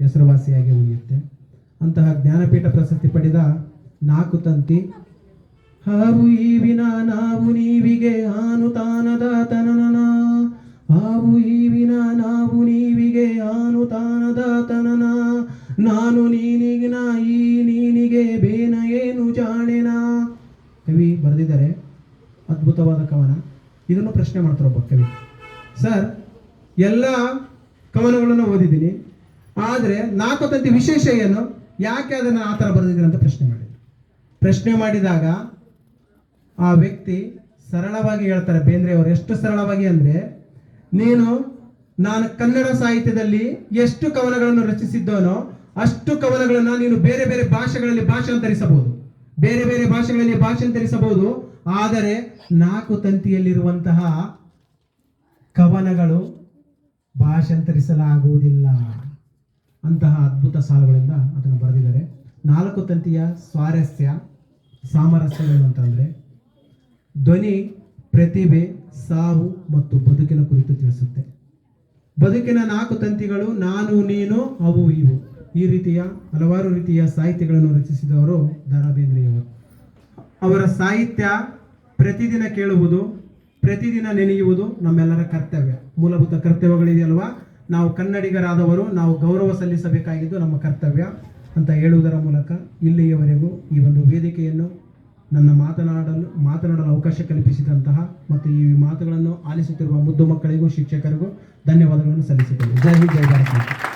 ಹೆಸರುವಾಸಿಯಾಗಿ ಉಳಿಯುತ್ತೆ. ಅಂತಹ ಜ್ಞಾನಪೀಠ ಪ್ರಶಸ್ತಿ ಪಡೆದ 4 ತಂತಿ, ಹಾವು ಈವಿನ ನಾವು ನೀವಿಗೆ ಆನು ತಾನದ ತನನ, ಹಾವು ಈವಿನ ನಾವು ನೀವಿಗೆ ಆನು ತಾನದ ತನನ, ನಾನು ನೀನಿಗಿನ ಈ ನೀನಿಗೆ ಬೇನ ಏನು ಜಾಣೆನ. ಕವಿ ಬರೆದಿದ್ದಾರೆ, ಅದ್ಭುತವಾದ ಕವನ. ಇದನ್ನು ಪ್ರಶ್ನೆ ಮಾಡ್ತಾರೆ ಒಬ್ಬ ಕವಿ, ಸರ್ ಎಲ್ಲ ಕವನಗಳನ್ನು ಓದಿದ್ದೀನಿ, ಆದರೆ 4 ತಂತಿ ವಿಶೇಷ ಏನು, ಯಾಕೆ ಅದನ್ನು ಆ ಥರ ಬರೆದಿದ್ದೀನಿ ಅಂತ ಪ್ರಶ್ನೆ ಮಾಡಿದಾಗ ಆ ವ್ಯಕ್ತಿ ಸರಳವಾಗಿ ಹೇಳ್ತಾರೆ, ಬೇಂದ್ರೆ ಅವರು ಎಷ್ಟು ಸರಳವಾಗಿ ಅಂದರೆ, ನಾನು ಕನ್ನಡ ಸಾಹಿತ್ಯದಲ್ಲಿ ಎಷ್ಟು ಕವನಗಳನ್ನು ರಚಿಸಿದ್ದೋನೋ ಅಷ್ಟು ಕವನಗಳನ್ನು ನೀನು ಬೇರೆ ಬೇರೆ ಭಾಷೆಗಳಲ್ಲಿ ಭಾಷಾಂತರಿಸಬಹುದು, ಬೇರೆ ಬೇರೆ ಭಾಷೆಗಳಲ್ಲಿ ಭಾಷಾಂತರಿಸಬಹುದು, ಆದರೆ 4 ತಂತಿಯಲ್ಲಿರುವಂತಹ ಕವನಗಳು ಭಾಷಾಂತರಿಸಲಾಗುವುದಿಲ್ಲ. ಅಂತಹ ಅದ್ಭುತ ಸಾಲುಗಳಿಂದ ಅದನ್ನು ಬರೆದಿದ್ದಾರೆ. 4 ತಂತಿಯ ಸ್ವಾರಸ್ಯ ಸಾಮರಸ್ಯಗಳು ಅಂತಂದರೆ ಧ್ವನಿ, ಪ್ರತಿಭೆ, ಸಾವು ಮತ್ತು ಬದುಕಿನ ಕುರಿತು ತಿಳಿಸುತ್ತೆ. ಬದುಕಿನ 4 ತಂತಿಗಳು ನಾನು, ನೀನು, ಅವು, ಇವು. ಈ ರೀತಿಯ ಹಲವಾರು ರೀತಿಯ ಸಾಹಿತ್ಯಗಳನ್ನು ರಚಿಸಿದವರು ದ ರಾ ಬೇಂದ್ರೆಯವರು. ಅವರ ಸಾಹಿತ್ಯ ಪ್ರತಿದಿನ ಕೇಳುವುದು, ಪ್ರತಿದಿನ ನೆನೆಯುವುದು ನಮ್ಮೆಲ್ಲರ ಕರ್ತವ್ಯ. ಮೂಲಭೂತ ಕರ್ತವ್ಯಗಳಿದೆಯಲ್ವಾ, ನಾವು ಕನ್ನಡಿಗರಾದವರು ನಾವು ಗೌರವ ಸಲ್ಲಿಸಬೇಕಾಗಿದ್ದು ನಮ್ಮ ಕರ್ತವ್ಯ ಅಂತ ಹೇಳುವುದರ ಮೂಲಕ ಇಲ್ಲಿಯವರೆಗೂ ಈ ಒಂದು ವೇದಿಕೆಯನ್ನು ನನ್ನ ಮಾತನಾಡಲು ಅವಕಾಶ ಕಲ್ಪಿಸಿದಂತಹ ಮತ್ತು ಈ ಮಾತುಗಳನ್ನು ಆಲಿಸುತ್ತಿರುವ ಮುದ್ದು ಮಕ್ಕಳಿಗೂ ಶಿಕ್ಷಕರಿಗೂ ಧನ್ಯವಾದಗಳನ್ನು ಸಲ್ಲಿಸುತ್ತೇನೆ. ಜೈ ಹಿಂದ್, ಜೈ ಭಾರತ್.